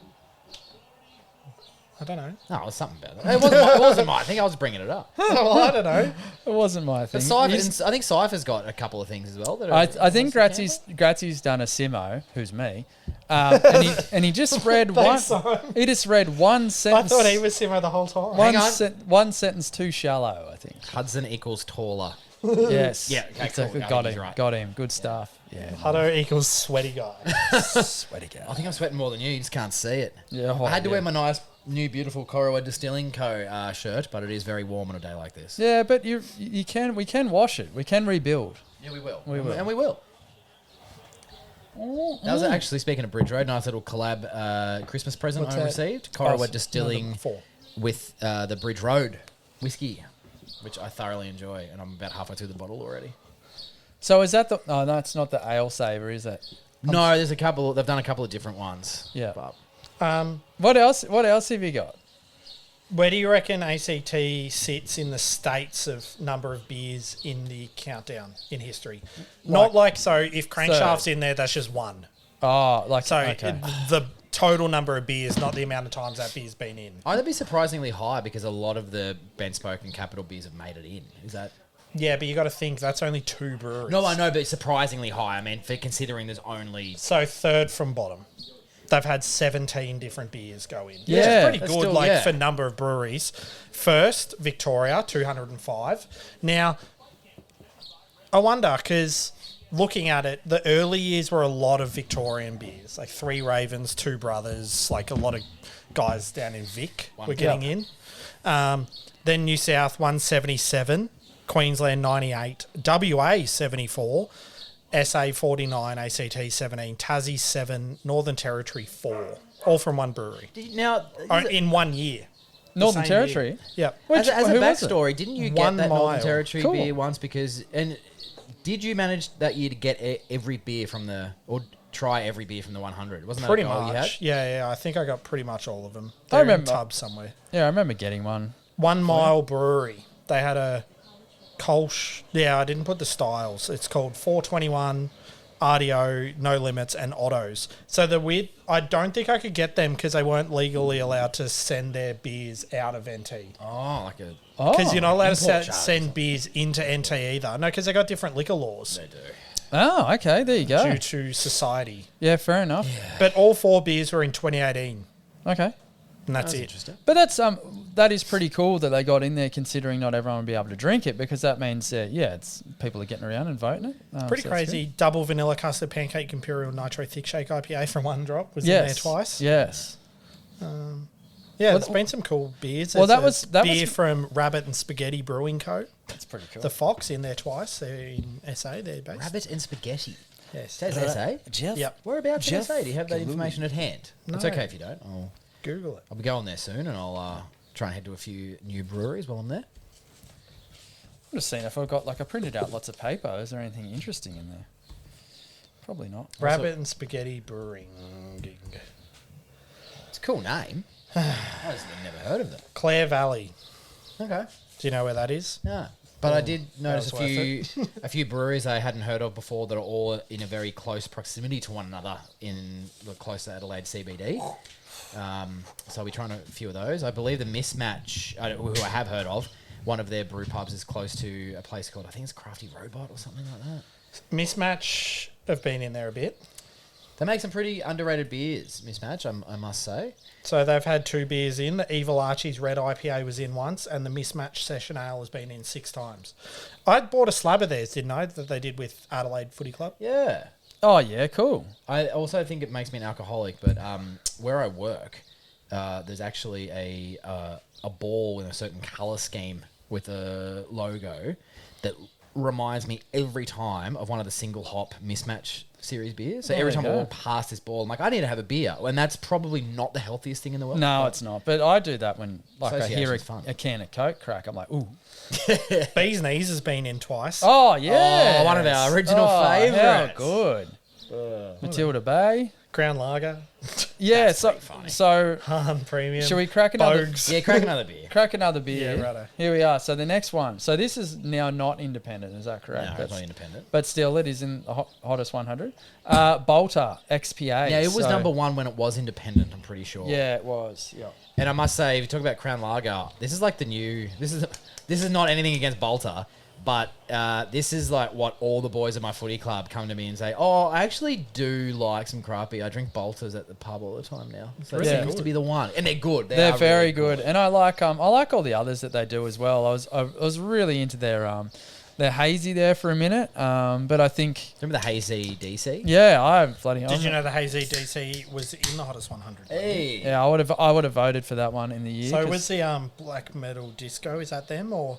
I don't know. No, it was something about that. It wasn't my thing. I was bringing it up. Well, I don't know. It wasn't my thing. I think Cypher's got a couple of things as well. That I think Grazzi's done a Simo, who's me, and he just read one. Thanks, Simon. He just read one I sentence. thought he was Simo the whole time. One sentence too shallow, I think. Hudson equals taller. Yes. Yeah, okay, Exactly. cool. I Got think him. he's right. Got him. Good stuff. Yeah. Hutto equals sweaty guy. Sweaty guy. I think I'm sweating more than you. You just can't see it. Yeah, I had to yeah. wear my nice, new, beautiful Corowa Distilling Co. Shirt, but it is very warm on a day like this. Yeah, but we can wash it. We can rebuild. Yeah, we will. We will. And we will. That was actually, speaking of Bridge Road, nice little collab Christmas present What's I that? received. Corowa Number Distilling 4. with the Bridge Road whiskey, which I thoroughly enjoy, and I'm about halfway through the bottle already. So is that the? Oh no, it's not the ale saver, is it? No, there's a couple. They've done a couple of different ones. Yeah. But What else? What else have you got? Where do you reckon ACT sits in the states of number of beers in the countdown in history? Not like, so if Crankshaft's in there, that's just one. Oh, like So okay. the total number of beers, not the amount of times that beer's been in. I'd be surprisingly high because a lot of the Ben Spoke and Capital beers have made it in. Is that? Yeah, but you got to think that's only 2 breweries. No, I know, but surprisingly high. I mean, for considering there's only. So third from bottom. They've had 17 different beers go in. Yeah, which is pretty that's good, still- like yeah. for number of breweries. First, Victoria, 205. Now, I wonder, because looking at it, the early years were a lot of Victorian beers, like 3 Ravens, 2 Brothers, like a lot of guys down in Vic were getting in. Then New South, 177. Queensland, 98. WA, 74. SA 49, ACT 17, Tassie 7, Northern Territory 4, all from one brewery Now, in 1 year. Northern same Territory. year. Yep. as a who was it? backstory, didn't you One get that Northern Mile. Territory Cool. beer once? Because did you manage that year to get every beer from or try every beer from the 100? Wasn't that Pretty a goal you had? much. Yeah, I think I got pretty much all of them. I They're in remember- tubs somewhere. Yeah, I remember getting one. 1 Mile Brewery. They had a Kolsch. Yeah, I didn't put the styles. It's called 421, RDO, No Limits, and Ottos. So I don't think I could get them because they weren't legally allowed to send their beers out of NT. Oh, like a. Because you're not allowed to import charge. send beers into NT either. No, because they got different liquor laws They do. Oh, okay. There you go. due to society. Yeah, fair enough. But all 4 beers were in 2018, Okay. and that's That's it. interesting. But that is pretty cool that they got in there, considering not everyone will be able to drink it, because that means it's people are getting around and voting it. Pretty so that's crazy. Double vanilla custard pancake imperial nitro thick shake IPA from One Drop was good. in there Yes. twice. Yes. Yeah, there's been some cool beers. Well, There's that a was- beer from Rabbit and Spaghetti Brewing Co. That's pretty cool. The Fox in there twice. They're in SA. They're based. Rabbit and spaghetti. Yes. Says SA. Jeff. Yep. Whereabouts in Jeff SA? Do you have that information at hand? It's No. okay if you don't. Google it. I'll be going there soon, and I'll try and head to a few new breweries while I'm there. I'm just seeing if I've got, like, I printed out lots of paper. Is there anything interesting in there? Probably not. Rabbit and Spaghetti Brewing. It's a cool name. I just never heard of them. Clare Valley. Okay. Do you know where that is? No. But I did notice was a few breweries I hadn't heard of before that are all in a very close proximity to one another in the close to Adelaide CBD. So we're trying a few of those. I believe the Mismatch, who I have heard of, one of their brew pubs is close to a place called, I think it's Crafty Robot or something like that. Mismatch have been in there a bit. They make some pretty underrated beers, Mismatch, I must say. So they've had 2 beers in. The Evil Archie's Red IPA was in once, and the Mismatch Session Ale has been in 6 times. I bought a slab of theirs, didn't I, that they did with Adelaide Footy Club? Yeah. Oh, yeah, cool. I also think it makes me an alcoholic, but where I work, there's actually a ball in a certain colour scheme with a logo that reminds me every time of one of the single hop Mismatch series beers. So Oh, every there time you I go. walk past this ball, I'm like, I need to have a beer. And that's probably not the healthiest thing in the world. No, it's not. But I do that when, like, I hear Association's fun. a can of Coke crack. I'm like, ooh. Bees Knees has been in twice. Oh, yeah. Oh, one of our original favourites. How good. Matilda Bay. Crown Lager. Yeah, That's so pretty funny. so Premium. should we crack another? Bogues. Yeah, crack another beer. Crack another beer. Yeah, righto. Here we are. So the next one. So this is now not independent. Is that correct? No, it's That's- not independent. But still, it is in the hottest 100. Bolter XPA. Yeah, it was so- number one when it was independent, I'm pretty sure. Yeah, it was. Yeah. And I must say, if you talk about Crown Lager, this is like the new. This is not anything against Bolter, but this is like what all the boys at my footy club come to me and say. Oh, I actually do like some craft beer. I drink Bolters at the pub all the time now. So it Really seems to be the one, and they're good. They're are very really good, and I like all the others that they do as well. I was really into their hazy there for a minute, but I think Remember the Hazy DC? Did you know the Hazy DC was in the hottest 100? Hey. Yeah, I would have voted for that one in the year. So 'cause- was the Black Metal Disco, is that them or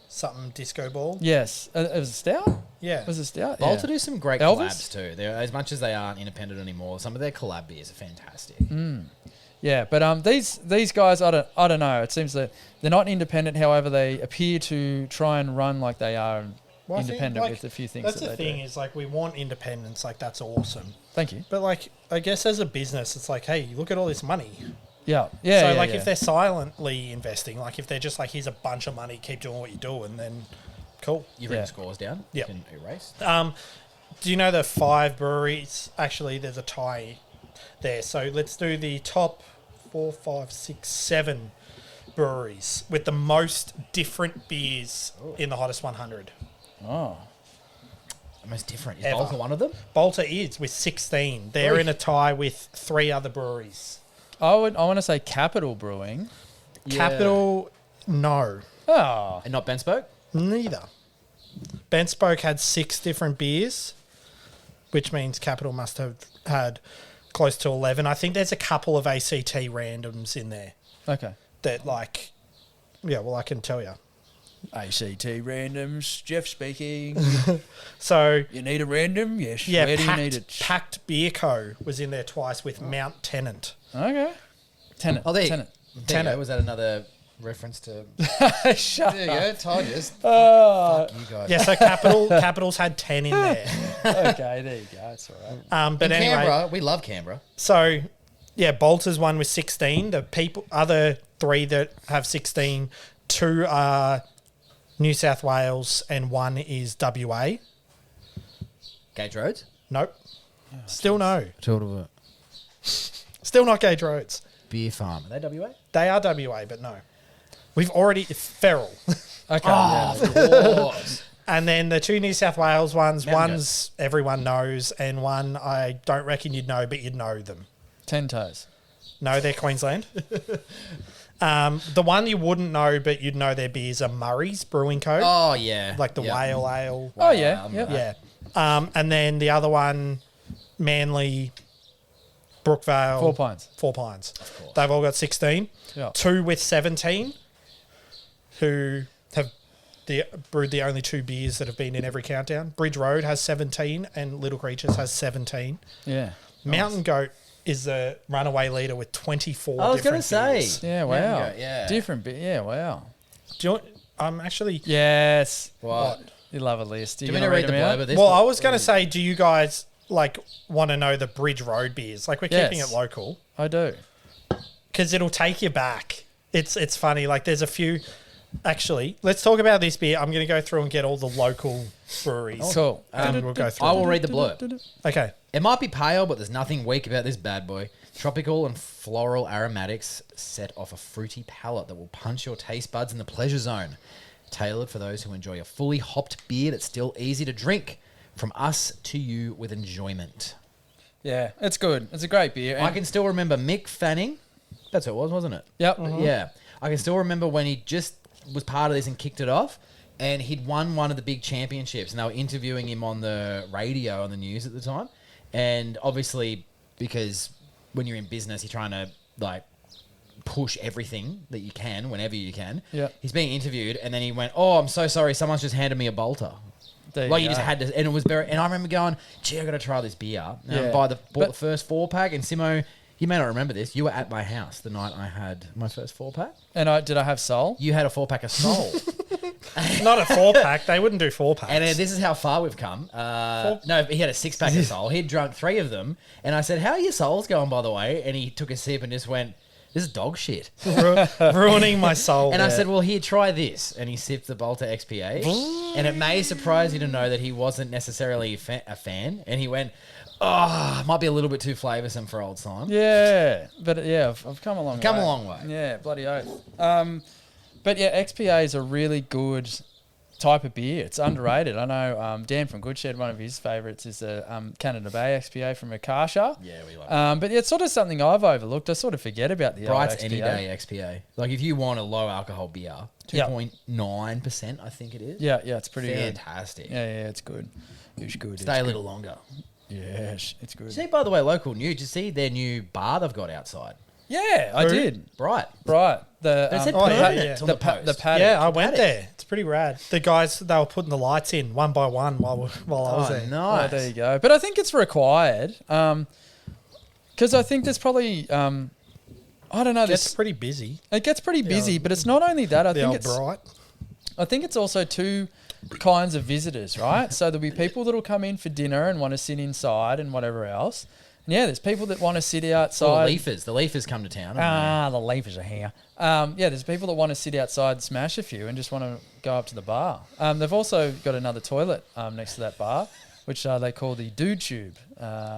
something disco ball? yes, it was a stout. Yeah. Was it stout? Bolter Yeah. do some great Elvis? collabs too. They're, as much as they aren't independent anymore, some of their collab beers are fantastic. Yeah, but these guys, I don't know. It seems that they're not independent. However, they appear to try and run like they are Well, I think, independent like, with a few things That's that the they thing do. is like we want independence, like that's awesome. Thank you. But like I guess as a business, it's like, hey, look at all this money. Yeah, yeah. So yeah, like yeah. if they're silently investing, like if they're just like, here's a bunch of money, keep doing what you're doing, then cool. You've written Yeah. scores down. Yep. You can erase. Do you know the 5 breweries? Actually, there's a tie there. So let's do the top 4, 5, 6, 7 breweries with the most different beers in the hottest 100. Oh, The most different. Is Ever. Bolter one of them? Bolter is with 16. They're in a tie with 3 other breweries. I want to say Capital Brewing. Capital, no, Oh, And not Ben Spoke? neither. Ben Spoke had 6 different beers, which means Capital must have had close to 11. I think there's a couple of ACT randoms in there okay. that like, yeah, well, I can tell you. ACT randoms. Jeff speaking. So You need a random? Yes. yeah, Where do you need it? Packed Beer Co. was in there twice with Mount Tennant. Okay. Tenant. Oh, there you Tenant. There you Tenant. go. Was that another reference to... Shut There you go. Told you. up. Fuck you guys. Yeah, so Capital's had 10 in there. Okay, there you go. It's all right. But In anyway, Canberra, we love Canberra. so yeah, Bolter's one with 16. The other 3 that have 16, 2 are New South Wales and 1 is WA. Gage Roads? Nope. Still no. Total Still not Gage Roads. Beer Farm. Are they WA? They are WA, but no. We've already Feral. Okay. Oh, yeah. of course. And then the 2 New South Wales ones, Mountain one's everyone knows, and one I don't reckon you'd know, but you'd know them. 10 toes. No, they're Queensland. The one you wouldn't know, but you'd know their beers are Murray's Brewing Co. Oh, yeah. Like the Yep. Whale Ale. Oh, yeah. Um, Yep. Yeah. And then the other one, Manly, Brookvale. 4 pints. 4 Pines. Of course. They've all got 16. Yeah. 2 with 17, who have brewed the only 2 beers that have been in every countdown. Bridge Road has 17 and Little Creatures has 17. Yeah. Mountain Goat is the runaway leader with 24 I was going to different say. beers. Yeah, wow. Yeah, yeah. Different bit. Yeah, wow. Do you know, I'm actually... Yes. What? You love a list. Do you want me to read the blurb of this? Well, I was going to say, do you guys like want to know the Bridge Road beers? Like, we're keeping Yes. it local I do. because it'll take you back. It's funny. Like, there's a few... Actually, let's talk about this beer. I'm going to go through and get all the local breweries. Cool. And we'll go through. I will read the blurb. Okay. It might be pale, but there's nothing weak about this bad boy. Tropical and floral aromatics set off a fruity palate that will punch your taste buds in the pleasure zone. Tailored for those who enjoy a fully hopped beer that's still easy to drink. From us to you with enjoyment. Yeah, it's good. It's a great beer. I can still remember Mick Fanning. That's who it was, wasn't it? Yep. Yeah. I can still remember when he just was part of this and kicked it off. And he'd won one of the big championships. And they were interviewing him on the radio, on the news at the time. And obviously, because when you're in business, you're trying to, like, push everything that you can whenever you can. Yeah. He's being interviewed. And then he went, "Oh, I'm so sorry. Someone's just handed me a Bolter." There Like, you go. just had to, and it was very, and I remember going, "Gee, I got to try this beer." And Yeah. bought But- the first 4-pack, and Simo, you may not remember this, you were at my house the night I had my first 4-pack. And did I have Soul? You had a 4-pack of Soul. Not a 4-pack. They wouldn't do 4-packs. And this is how far we've come. No, he had a 6-pack of Sol. He'd drunk 3 of them. And I said, how are your Sols going, by the way? And he took a sip and just went, this is dog shit. Ruining my soul. And I said, well, here, try this. And he sipped the Bolter XPA. And it may surprise you to know that he wasn't necessarily a fan. And he went, oh, might be a little bit too flavoursome for old Simon. Yeah, but yeah, I've come a long way. Come a long way. Yeah, bloody oath. But yeah, XPA is a really good type of beer. It's underrated. I know Dan from Goodshed, one of his favourites is the Canada Bay XPA from Akasha. Yeah, we love it. But yeah, it's sort of something I've overlooked. I sort of forget about the Bright's old XPA. any day XPA. Like if you want a low alcohol beer, 2.9%, I think it is. Yeah, it's pretty fantastic. good. Yeah, it's good. It's good. Stay a little longer. Yes, it's good. See, by the way, local news. Did you see their new bar they've got outside? Yeah, I did. Bright. The They said yeah, permanent yeah. on the post. the paddock. Yeah, I went there. It's pretty rad. The guys, they were putting the lights in one by one while I was there. Nice. Oh, there you go. But I think it's required because I think there's probably I don't know. It's pretty busy. It gets pretty busy, but it's not only that. The old Bright. I think it's also two kinds of visitors, right? So there'll be people that'll come in for dinner and want to sit inside and whatever else. And yeah, there's people that want to sit outside. The Leafers come to town. The Leafers are here. There's people that want to sit outside and smash a few and just want to go up to the bar. They've also got another toilet next to that bar, which they call the dude tube,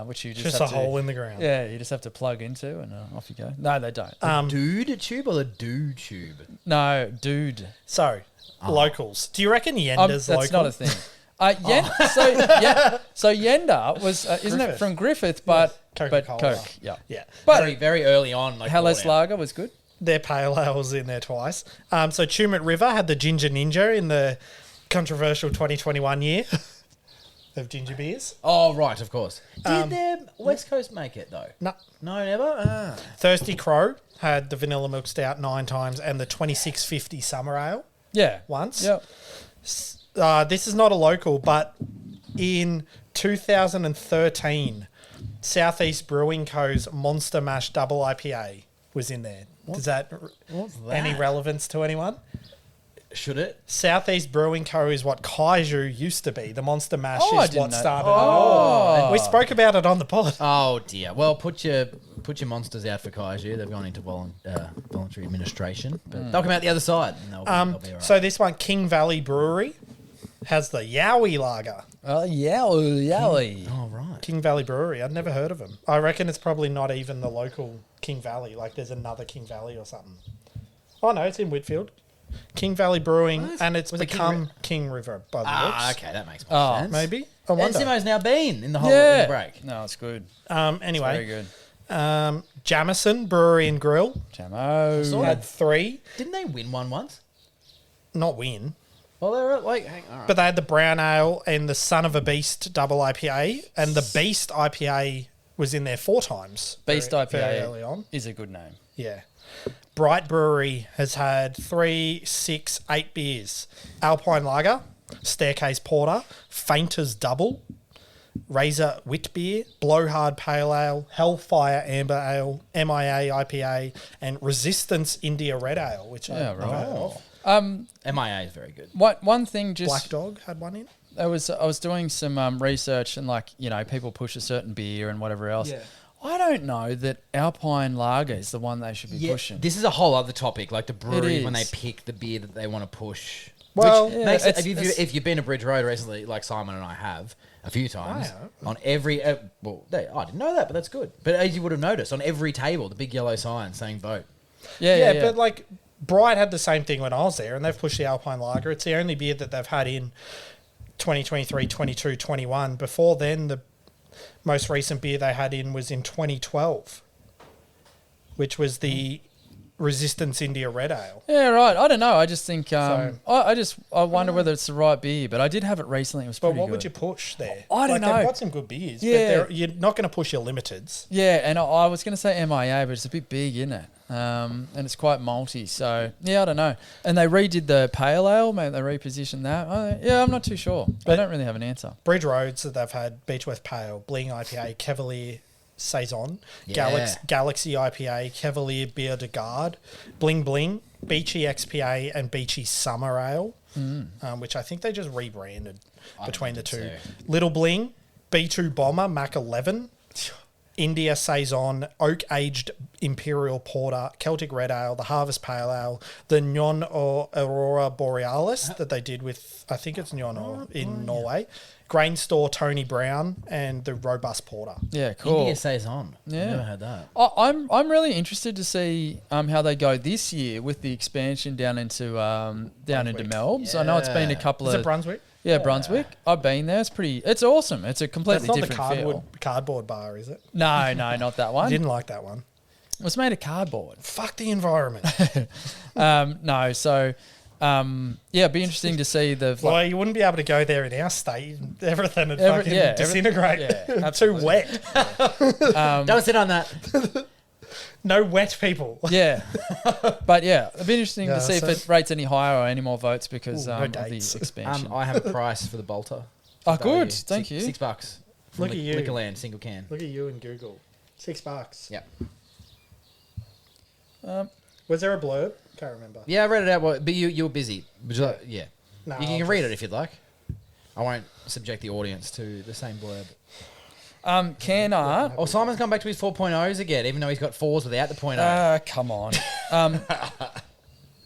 which you just have a hole in the ground. Yeah, you just have to plug into and off you go. No, they don't. Dude tube or the dude tube? No, dude. So, locals. Do you reckon Yenda's that's local? not a thing. So Yenda was isn't it from Griffith, but Coca-Cola. Coke, yeah. Yeah. But Very, very early on. Like Helles brought out. Lager was good. Their pale ale was in there twice. So Tumut River had the Ginger Ninja in the controversial 2021 year of ginger beers. Oh, right, of course. Did their West Coast make it, though? No. No, never? Thirsty Crow had the Vanilla Milk Stout 9 times and the 2650 Summer Ale Yeah. once. Yep. This is not a local, but in 2013, Southeast Brewing Co.'s Monster Mash Double IPA was in there. Does that What's that? any relevance to anyone? Should it? Southeast Brewing Co. is what Kaiju used to be. The Monster Mash I is didn't what know. started Oh. it. And we spoke about it on the pod. Oh, dear. Well, put your monsters out for Kaiju. They've gone into voluntary administration. But they'll come out the other side. And they'll be all right. So this one, King Valley Brewery, has the Yowie Lager. Oh, yowie. Oh, right. King Valley Brewery. I'd never heard of them. I reckon it's probably not even the local King Valley. Like there's another King Valley or something. Oh, no, it's in Whitfield. King Valley Brewing, and it's Was it become King River by the looks. Okay, that makes more sense. Maybe. I And wonder. Simo's now been in the whole Yeah. in the break. No, it's good. Anyway, Very good. Jamison Brewery and Grill Jamo. had 3. Didn't they win one once? Not win. Well, they were like, all right. But they had the Brown Ale and the Son of a Beast Double IPA, and the Beast IPA was in there 4 times. Beast very IPA early on. is a good name. Yeah. Bright Brewery has had 3, 6, 8 beers. Alpine Lager, Staircase Porter, Fainter's Double, Razor Wit Beer, Blowhard Pale Ale, Hellfire Amber Ale, MIA IPA, and Resistance India Red Ale, which I've right. heard of. MIA is very good. One thing just Black Dog had one in. I was doing some research and people push a certain beer and whatever else. Yeah. I don't know that Alpine Lager is the one they should be pushing. This is a whole other topic, like the brewery when they is. pick the beer that they want to push. Well, Which Yeah, makes it, it's- if you've been to Bridge Road recently, like Simon and I have a few times, have. on every I didn't know that, but that's good. But as you would have noticed, on every table, the big yellow sign saying vote. Yeah, but like Bright had the same thing when I was there, and they've pushed the Alpine Lager. It's the only beer that they've had in 2023, 22, 21. Before then, the most recent beer they had in was in 2012, which was the Resistance India Red Ale. Yeah, right. I don't know. I just think So- I wonder whether it's the right beer. But I did have it recently. It was But pretty what good. would you push there? I don't They've know. got some good beers, Yeah. but you're not going to push your limiteds. Yeah, and I was going to say MIA, but it's a bit big, isn't it? And it's quite malty. So yeah, I don't know. And they redid the pale ale. Maybe they repositioned that. I'm not too sure. I don't really have an answer. Bridge Roads that they've had Beach West Pale, Bling IPA, Cavalier Saison, Yeah. Galaxy IPA, Cavalier Bière de Garde, Bling Bling, Beachy XPA, and Beachy Summer Ale. which I think they just rebranded between the think two. so. Little Bling, B2 Bomber, Mac 11, India Saison, Oak Aged Imperial Porter, Celtic Red Ale, the Harvest Pale Ale, the Nyon or Aurora Borealis that they did with, I think it's Nyon or in Norway, Grain Store Tony Brown, and the Robust Porter. Yeah, cool. India Saison. Yeah. Never had that. I'm really interested to see how they go this year with the expansion down into Melbs. I know it's been a Yeah. couple Is of it Brunswick? Yeah, Brunswick. I've been there. It's awesome. It's a completely That's not the different cardboard bar, is it? No, not that I one. didn't like that one. It was made of cardboard. Fuck the environment. No, so it'd be interesting to see the. Well, you wouldn't be able to go there in our state. Everything would fucking disintegrate. yeah, Too absolutely. wet. Don't sit on that. No wet people. Yeah, but yeah, it'd be interesting Yeah, to see so- if it rates any higher or any more votes because Ooh, no of the dates. expansion. I have a price for the Bolter. Oh, Value. good. Thank you. $6. from Look at you. Liquorland, single can. Look at you in Google. $6. Yeah. Was there a blurb? Can't remember. Yeah, I read it out, but you were busy. Would you like, yeah. No, you I'll can read just- it if you'd like. I won't subject the audience to the same blurb. Can art. Oh, Simon's come back to his 4.0s again, even though he's got 4s without the .0. Come on.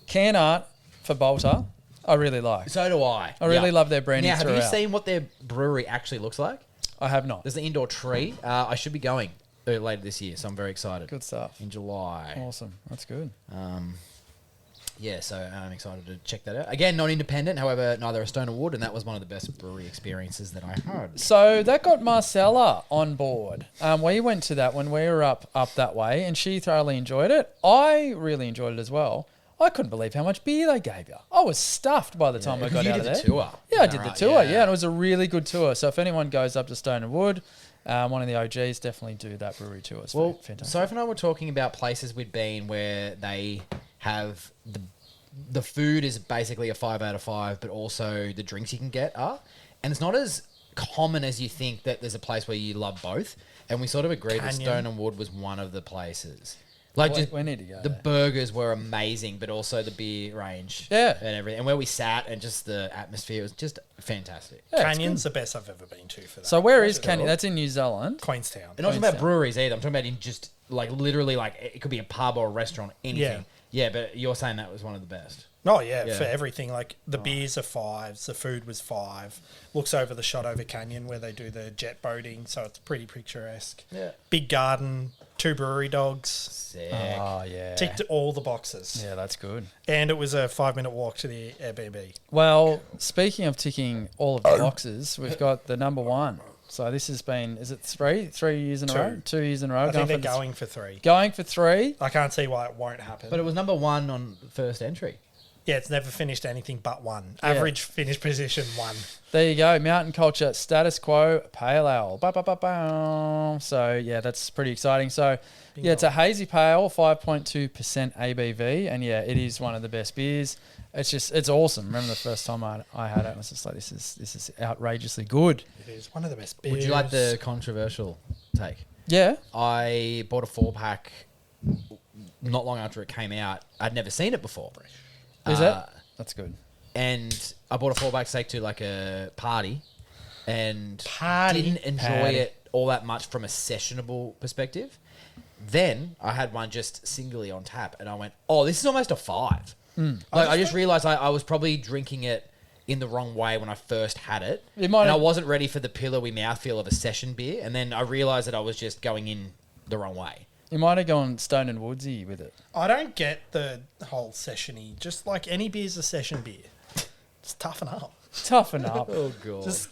Can art for Bolter, I really like. So do I. I really love their branding Now, have you throughout. seen what their brewery actually looks like? I have not. There's the indoor tree. I should be going later this year, so I'm very excited. Good stuff. In July. Awesome. That's good. Yeah, so I'm excited to check that out. Again, not independent, however, neither are Stone and Wood, and that was one of the best brewery experiences that I had. So that got Marcella on board. We went to that when we were up that way, and she thoroughly enjoyed it. I really enjoyed it as well. I couldn't believe how much beer they gave you. I was stuffed by the time I got you out did of the there. tour. Yeah, I did the Alright, tour. Yeah, and it was a really good tour. So if anyone goes up to Stone and Wood, one of the OGs, definitely do that brewery tour. It's Well, fantastic. Soph and I were talking about places we'd been where they have the food is basically a 5 out of 5, but also the drinks you can get are. And it's not as common as you think that there's a place where you love both. And we sort of agreed that Canyon. Stone and Wood was one of the places. Like just we need to go the there. burgers were amazing, but also the beer range, Yeah. and everything, and where we sat, and just the atmosphere was just fantastic. Yeah, it's Canyon's the best I've ever been to for that. So where is That's Canyon? cool. That's in New Zealand. Queenstown. And not talking about Queenstown. breweries either. I'm talking about in just like literally like it could be a pub or a restaurant, anything. Yeah, but you're saying that was one of the best. Oh yeah, Yeah. for everything. Like the beers are 5s, the food was 5. Looks over the shot over Canyon where they do the jet boating, so it's pretty picturesque. Yeah. Big garden, 2 brewery dogs. Sick. Oh, yeah. Ticked all the boxes. Yeah, that's good. And it was a 5-minute walk to the Airbnb. Well, speaking of ticking all of the boxes, we've got the number one. So this has been, is it 3 years in a row? 2 years in a row? I think they're for going for 3. Going for 3. I can't see why it won't happen. But it was number 1 on first entry. yeah, it's never finished anything but 1. Yeah. Average finish position 1. There you go. Mountain Culture, Status Quo, Pale Ale. Ba-ba-ba-ba. So, yeah, that's pretty exciting. So, yeah, it's a hazy pale, 5.2% ABV. And, yeah, it is one of the best beers. It's awesome. Remember the first time I had it, I was just like, this is outrageously good. It is one of the best beers. Would you like the controversial take? Yeah. I bought a 4-pack not long after it came out. I'd never seen it before. Is that? That's good. And I bought a 4-pack steak to like a party, and Party? didn't enjoy it all that much from a sessionable perspective. Then I had one just singly on tap, and I went, "Oh, this is almost a 5." Like I just realized I was probably drinking it in the wrong way when I first had it, It might and I have- wasn't ready for the pillowy mouthfeel of a session beer. And then I realized that I was just going in the wrong way. You might have gone Stone and Woodsy with it. I don't get the whole sessiony. Just like any beer's a session beer. Just toughen up. Toughen up. Oh god, Just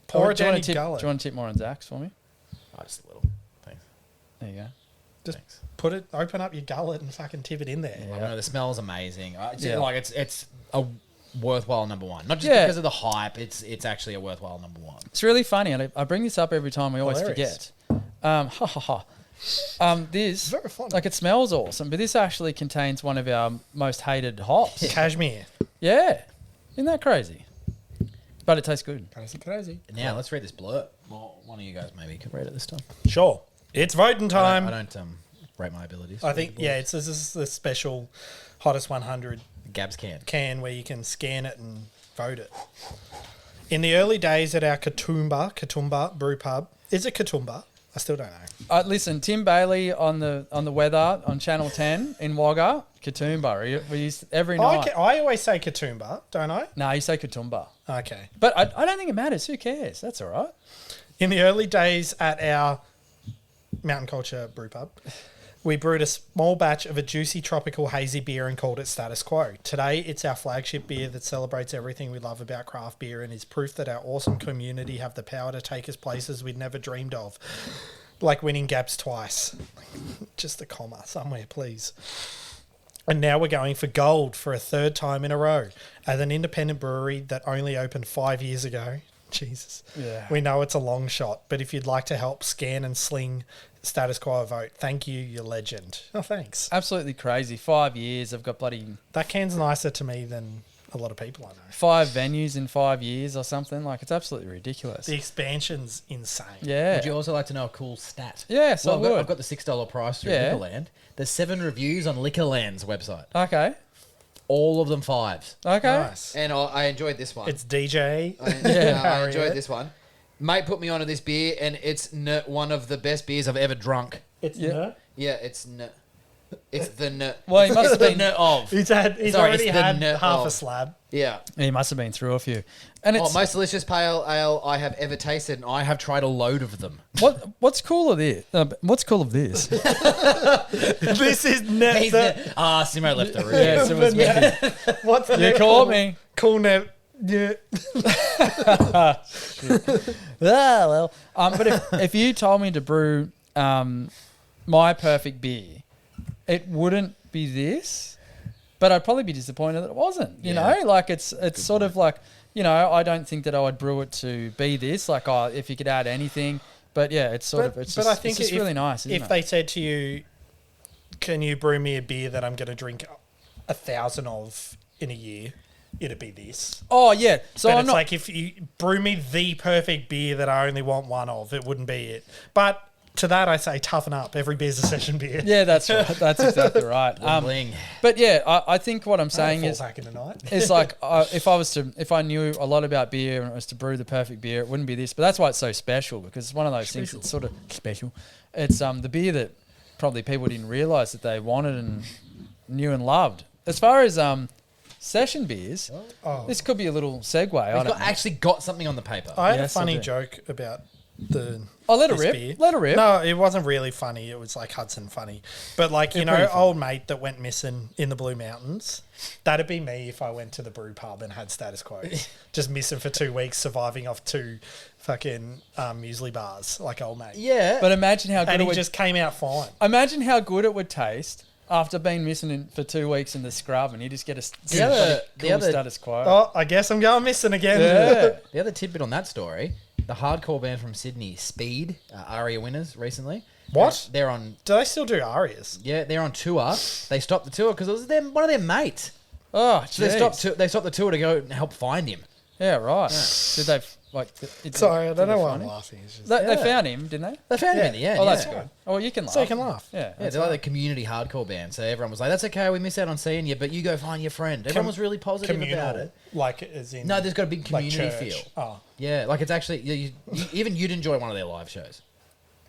pour it do you down want your to gullet. Do you want to tip more on Zach's for me? just a little. Thanks. There you go. Just Thanks. open up your gullet and fucking tip it in there. I know the smell's amazing. Yeah. Like it's a worthwhile number 1, not just Yeah. because of the hype. It's actually a worthwhile number 1. It's really funny, and I bring this up every time. We always Hilarious. forget. Ha ha ha. This Very funny. like it smells awesome, but this actually contains one of our most hated hops. Cashmere. Yeah, isn't that crazy? But it tastes good. Crazy. Now let's read this blurb. Well, one of you guys maybe could read it this time. Sure. It's voting time. I don't rate my abilities. I think, yeah, this is the special Hottest 100 GABS can where you can scan it and vote it. In the early days at our Katoomba brew pub, is it Katoomba? I still don't know. Listen, Tim Bailey on the weather on Channel 10 in Wagga, Katoomba. We use every night. I always say Katoomba, don't I? No, you say Katoomba. Okay. But I don't think it matters. Who cares? That's all right. In the early days at our Mountain Culture brew pub, we brewed a small batch of a juicy tropical hazy beer and called it Status Quo. Today, it's our flagship beer that celebrates everything we love about craft beer and is proof that our awesome community have the power to take us places we'd never dreamed of. Like winning GABS twice. Just a comma somewhere, please. And now we're going for gold for a third time in a row. As an independent brewery that only opened 5 years ago, Jesus, Yeah. we know it's a long shot, but if you'd like to help scan and sling Status Quo a vote, thank you, you legend. Oh, thanks. Absolutely crazy. 5 years. I've got bloody That can's nicer to me than a lot of people I know. 5 venues in 5 years or something. Like, it's absolutely ridiculous. The expansion's insane. Yeah. Would you also like to know a cool stat? Yes, I would. I've got the $6 price through Yeah. Liquorland. There's 7 reviews on Liquorland's website. Okay. All of them 5s. Okay. Nice. And I enjoyed this one. It's DJ. I enjoyed this one. Mate put me onto this beer, and it's one of the best beers I've ever drunk. It's Yeah. Yeah, it's the Well, he must have been. Of. He's Sorry, already it's the had nut half of. a slab. yeah. He must have been through a few. And it's Most delicious pale ale I have ever tasted. And I have tried a load of them. what's cool of this? What's cool of this? This is net. Simo left the room. Yes, it was me. What's You net caught called? me. Cool net. Yeah. Well. But if you told me to brew my perfect beer, it wouldn't be this, but I'd probably be disappointed that it wasn't. You know, like it's sort of like, you know, I don't think that I would brew it to be this. Like, if you could add anything, but yeah, it's sort of it's but just, I think it's just if, really nice. Isn't if it? they said to you, "Can you brew me a beer that I'm going to drink 1,000 of in a year?" It'd be this. Oh yeah, so But I'm it's not. like if you brew me the perfect beer that I only want one of, it wouldn't be it. But to that, I say toughen up. Every beer's a session beer. Yeah, that's right. That's exactly right. Bling. But yeah, I think what I'm saying Fall is, back in the night. it's like if I knew a lot about beer and it was to brew the perfect beer, it wouldn't be this. But that's why it's so special, because it's one of those things that's sort of special. It's the beer that probably people didn't realise that they wanted and knew and loved. As far as session beers, this could be a little segue. I don't know. Actually got something on the paper. I had Yes, a funny I do. joke about the. Let it this rip. beer. Let it rip. No, it wasn't really funny. It was like Hudson funny. But like, you pretty know, funny. old mate that went missing in the Blue Mountains. That'd be me if I went to the brew pub and had Status Quo. Just missing for 2 weeks, surviving off 2 fucking muesli bars, like old mate. Yeah. But imagine how good And it he would. just came out fine. Imagine how good it would taste after being missing for 2 weeks in the scrub, and you just get The other- status quo. Oh, I guess I'm going missing again. Yeah. The other tidbit on that story, the hardcore band from Sydney, Speed, ARIA winners recently. What? They're on. Do they still do arias? Yeah, they're on tour. They stopped the tour because it was one of their mates. Oh, So they jeez. stopped the tour to go and help find him. Yeah, right. Did they Sorry, I don't know why I'm find him? laughing. It's just, They found him, didn't they? They found him Yeah. in the end. Oh, that's yeah. good. Oh, you can laugh. so you can laugh. Yeah, Yeah, that's they're like a community hardcore band. So everyone was like, "That's okay, we missed out on seeing you, but you go find your friend." Everyone was really positive Communal, about it. like as in No, there's got a big like community church. feel. Oh, Yeah, like it's actually even you'd enjoy one of their live shows.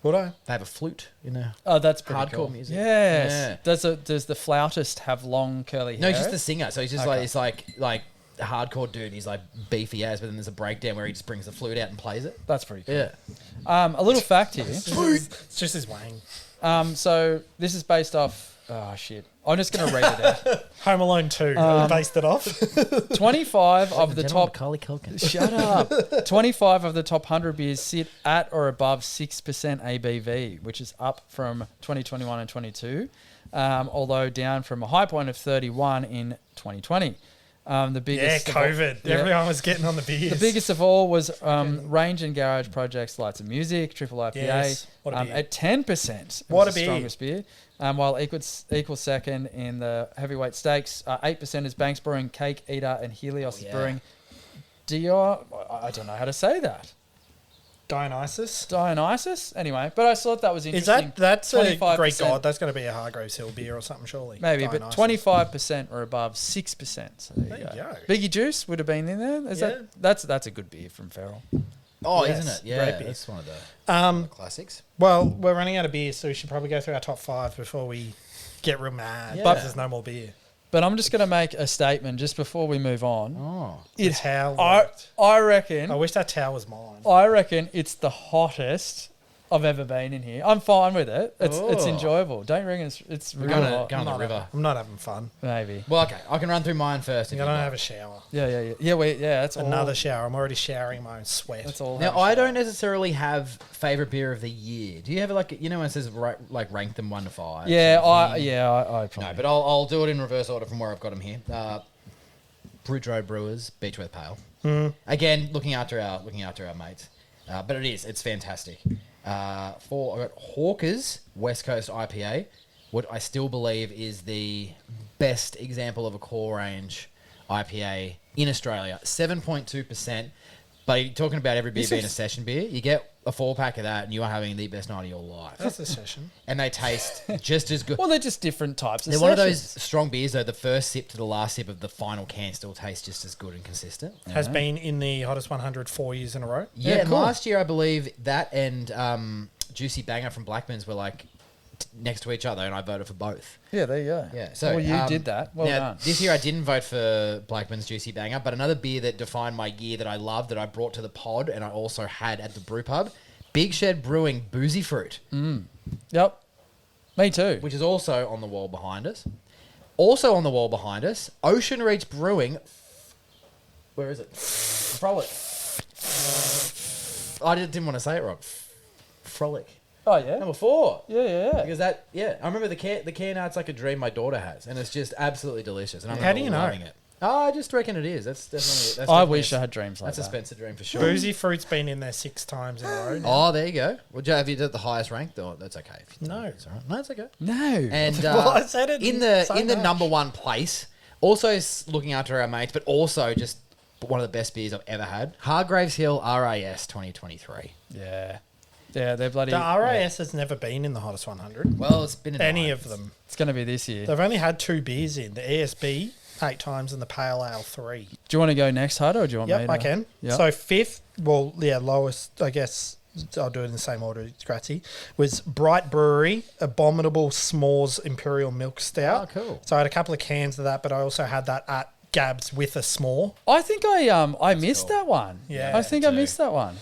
would I? They have a flute in there. Oh, that's pretty Hardcore cool. music. Yes. Yeah. Does the flautist have long curly hair? No, he's just the singer. So he's just like it's like a hardcore dude. He's like beefy ass, but then there's a breakdown where he just brings the flute out and plays it. That's pretty cool. Yeah. A little fact here. It's just his wang. So this is based off. Oh shit! I'm just gonna read it out. Home Alone 2. Based it off. 25 of the top. Macaulay Culkin. Shut up. 25 of the top 100 beers sit at or above 6% ABV, which is up from 2021 and 22, although down from a high point of 31 in 2020. The Yeah, biggest of all- COVID. Yeah. Everyone was getting on the beers. The biggest of all was Range and Garage Projects Lights and Music, Triple IPA, Yes, what a beer. at 10%. It What was a the beer. strongest beer. While equal second in the heavyweight stakes, 8% is Banks Brewing, Cake Eater, and Helios yeah. Brewing. Dior, I don't know how to say that. Dionysus. Anyway, but I thought that was Is interesting. that's a 25%. Greek god? That's going to be a Hargraves Hill beer or something, surely. Maybe, Dionysus. but 25% or above 6%. So there you go. Biggie Juice would have been in there. That's a good beer from Feral. Oh, Yes, isn't it? great Yeah, beer. it's one of the classics. Well, we're running out of beer, so we should probably go through our top 5 before we get real mad. Yeah. But there's no more beer. But I'm just going to make a statement just before we move on. Oh, The towel I worked. reckon. I wish that towel was mine. I reckon it's the hottest I've ever been in here. I'm fine with it. It's Oh. enjoyable. Don't you reckon it's we're really going hot? to the river. I'm not having fun. Maybe. Well, okay, I can run through mine first. I'm If going you to like. have a shower. Yeah. That's Another all. shower. I'm already showering my own sweat. That's all. Now, I don't necessarily have favorite beer of the year. Do you have when it says rank them 1 to 5? Yeah, sort of thing? I probably. No, but I'll do it in reverse order from where I've got them here. Boudreaux Brewers Beechworth Pale. Again, looking after our mates, but it's fantastic. I've got Hawker's West Coast IPA, what I still believe is the best example of a core range IPA in Australia. 7.2%. But you're talking about every beer being a session beer. You get a 4-pack of that and you are having the best night of your life. That's a session. And they taste just as good. Well, they're just different types of They're one of those sessions. strong beers, though. The first sip to the last sip of the final can still tastes just as good and consistent. Has been in the hottest 100 4 years in a row. Yeah, and cool. last year I believe that and Juicy Banger from Blackman's were like next to each other, and I voted for both. Yeah, there you go. Yeah, so well, you did that. Well now, done. this year I didn't vote for Blackman's Juicy Banger, but another beer that defined my year that I loved that I brought to the pod and I also had at the brew pub, Big Shed Brewing Boozy Fruit, Yep. Me too. which is also on the wall behind us. Also on the wall behind us, Ocean Reach Brewing. Where is it? Frolic. I didn't want to say it wrong. Frolic. Oh yeah. Number 4. Yeah. Because I remember the can art's like a dream my daughter has, and it's just absolutely delicious. And I'm How do you know? loving it. Oh, I just reckon it is. That's definitely. I wish I had dreams like That's a that. Spencer dream for sure. Boozy Fruit's been in there 6 times in a row. now. Oh, there you go. Well, Joe, have you done the highest rank? Oh, that's okay. If you No. don't, it's all right. No, it's okay. No. And Well, I said it in the so in the much. number 1 place, also looking after our mates, but also just one of the best beers I've ever had. Hargraves Hill RAS 2023. Yeah. Yeah, they're bloody. The RAS has never been in the hottest 100. Well, it's been in Any the of them. It's going to be this year. They've only had 2 beers in. The ESB 8 times and the Pale Ale 3. Do you want to go next, Hudd, or do you want me Yep, to? I can. Yep. So 5th, lowest, I guess, I'll do it in the same order, Scratchy, was Bright Brewery, Abominable S'mores Imperial Milk Stout. Oh, cool. So I had a couple of cans of that, but I also had that at GABS with a s'more. I think I missed cool. that one. Yeah, I think I too. missed that one.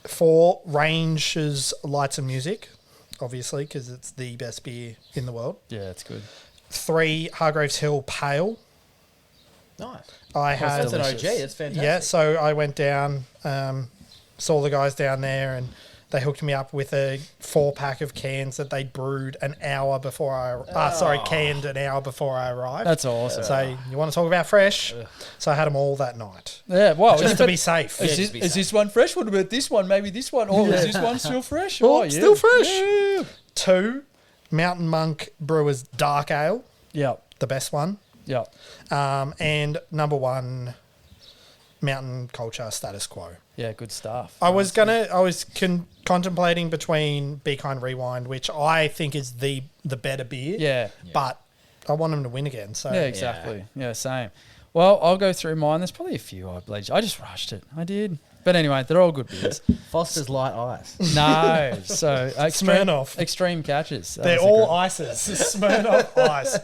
4, Range's Lights and Music, obviously, because it's the best beer in the world. Yeah, it's good. 3, Hargraves Hill Pale. Nice. I had That's an OG. delicious. It's fantastic. Yeah, so I went down, saw the guys down there, and they hooked me up with a 4-pack of cans that they brewed an hour before canned an hour before I arrived. That's awesome. So you want to talk about fresh? So I had them all that night, Yeah, well, just yeah, to but be safe. Yeah, Is, just be this safe. one fresh? What about this one? Maybe this one. Oh, is this one still fresh? Oh, yeah. still fresh. Yeah. 2, Mountain Monk Brewers Dark Ale, Yep. the best one, Yep. and number 1, Mountain Culture Status Quo. Yeah, good stuff. I was contemplating between Be Kind Rewind, which I think is the better beer. Yeah. But I want them to win again. So Yeah, exactly. Yeah, same. Well, I'll go through mine. There's probably a few I believe. I just rushed it. I did. But anyway, they're all good beers. Foster's Light Ice. No. So Smirnoff. Extreme catches. That they're was a all good- ices. Smirnoff Ice.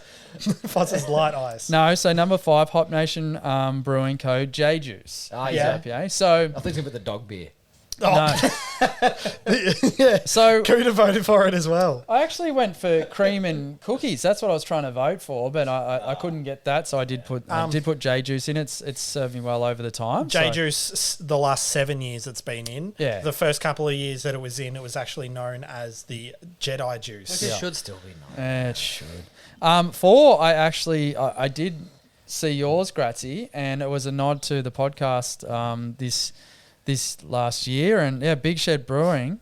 Foster's Light Ice. No, so number 5, Hop Nation Brewing Co. J Juice. Ah, yeah. IPA. So I think about the dog beer. no. Yeah. So Kuda voted for it as well. I actually went for cream and cookies. That's what I was trying to vote for, but I couldn't get that, so I did put J Juice in. It's served me well over the time. J so- Juice, the last 7 years it's been in. Yeah. The first couple of years that it was in, it was actually known as the Jedi Juice. It should still be nice. It should. 4, I did see yours, Gratzy, and it was a nod to the podcast this last year, and yeah, Big Shed Brewing.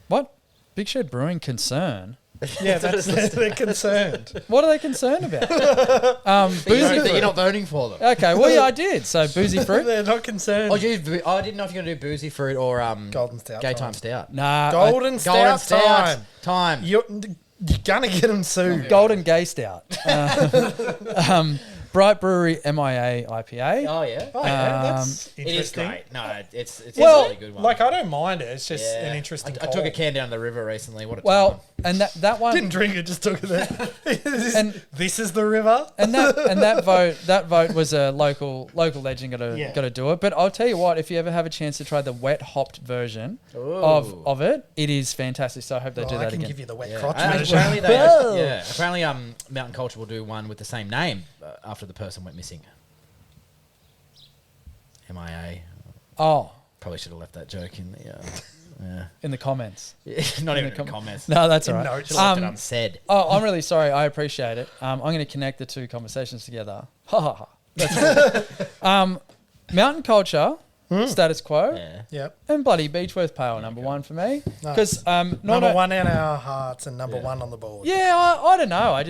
What? Big Shed Brewing Concern. Yeah, they're concerned. What are they concerned about? Boozy That fruit. you're not voting for them. Okay, well, yeah, I did. So boozy fruit. They're not concerned. Oh, I didn't know if you're going to do boozy fruit or Golden Stout Gay time. Time Stout. Nah, Golden Stout time. Time. You're gonna get them soon. Golden Gay Stout. Bright Brewery MIA IPA. Oh, yeah. Oh yeah, that's It is interesting. great. No, it's a Well, really good one. like I don't mind it. It's just Yeah. an interesting. I took a can down the river recently. What a time. Well, and that one. Didn't drink it, just took it there. And- this is the river. And that vote was a local legend got to do it. But I'll tell you what, if you ever have a chance to try the wet hopped version of it, it is fantastic. So I hope they do I that can again. give you the wet Yeah. crotch And version. apparently Mountain Culture will do one with the same name after the person went missing. MIA. Oh, Probably should have left that joke in the. in the comments. Not In even the in the comments. No, that's all right. notes. Should have left it unsaid. Oh, I'm really sorry. I appreciate it. I'm going to connect the two conversations together. Ha ha ha. That's cool. Mountain Culture, Status Quo, Yeah. Yep. and bloody Beechworth Pale, number one for me. Nice. Because Number one in our hearts and number one on the board. Yeah, I don't know. It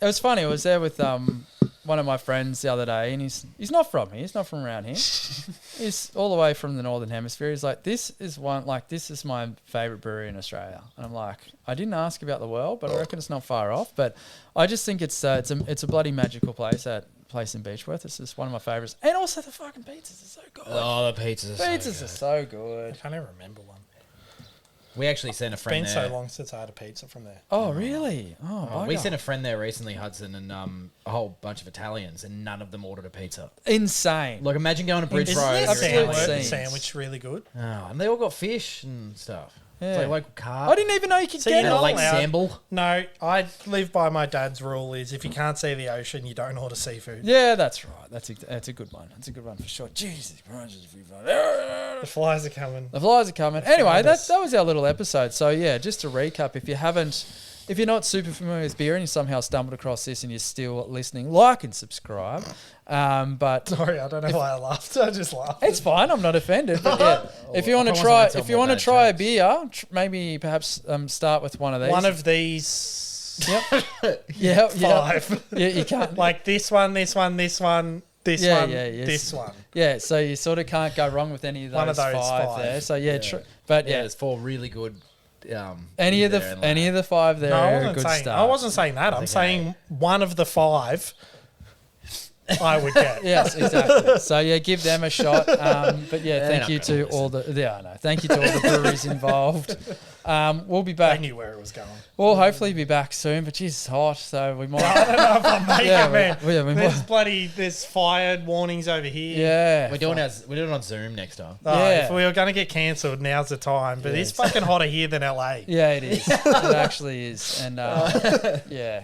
was funny. I was there with one of my friends the other day, and he's not from here. He's not from around here. He's all the way from the Northern Hemisphere. He's like, this is my favourite brewery in Australia. And I'm like, I didn't ask about the world, but I reckon it's not far off. But I just think it's a bloody magical place. That place in Beechworth. It's just one of my favourites. And also the fucking pizzas are so good. Oh, the pizzas are Pizzas so are so good. I can't even remember one. We actually sent a It's friend been there. so long since I had a pizza from there. Oh, really? We bugger. sent a friend there recently, Hudson, and a whole bunch of Italians, and none of them ordered a pizza. Insane. Like, imagine going to Bridge Isn't Road. the you're absolute Italian. sandwich really good? Oh, and they all got fish and stuff. Yeah. It's like local carb. I didn't even know you could So get you're and not like allowed- sample. No, I live by my dad's rule is if you can't see the ocean, you don't order seafood. Yeah, that's right. That's a good one. That's a good one for sure. Jesus Christ. The flies are coming. The flies are coming. Anyway, Find that us. was our little episode. So yeah, just to recap, if you're not super familiar with beer and you somehow stumbled across this and you're still listening, like and subscribe. But Sorry, I don't know why I laughed. I just laughed. it's fine. I'm not offended. But yeah, if you want to I try, promise I won't if you tell want to more try a bad beer, maybe perhaps start with one of these. One of these yeah. five. Yeah, you can't. Like this one, this one, this one, this Yeah, one, yeah, yes. this one. Yeah, so you sort of can't go wrong with any of those, One of those five five. there. So yeah, but Yeah, yeah, there's 4 really good. any of there and the 5 there No, I are a wasn't good saying. start. I wasn't saying that. I'm Okay. saying one of the 5 I would get. Yes, exactly. So yeah, give them a shot. But yeah, They're thank not you gonna to all the thank you to all the breweries involved. We'll be I back. knew where it was going. We'll hopefully be back soon. But geez, it's hot, so we might. I don't know if I'm making Yeah, it, man. we There's fire warnings over here. Yeah, We're doing it on Zoom next time. Oh, Yeah. If we were going to get cancelled, now's the time. But it's Yes. fucking hotter here than LA. yeah, it is. It actually is, and yeah,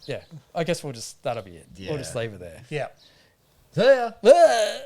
yeah. I guess that'll be it. Yeah. We'll just leave it there. Yeah. See ya. Ah!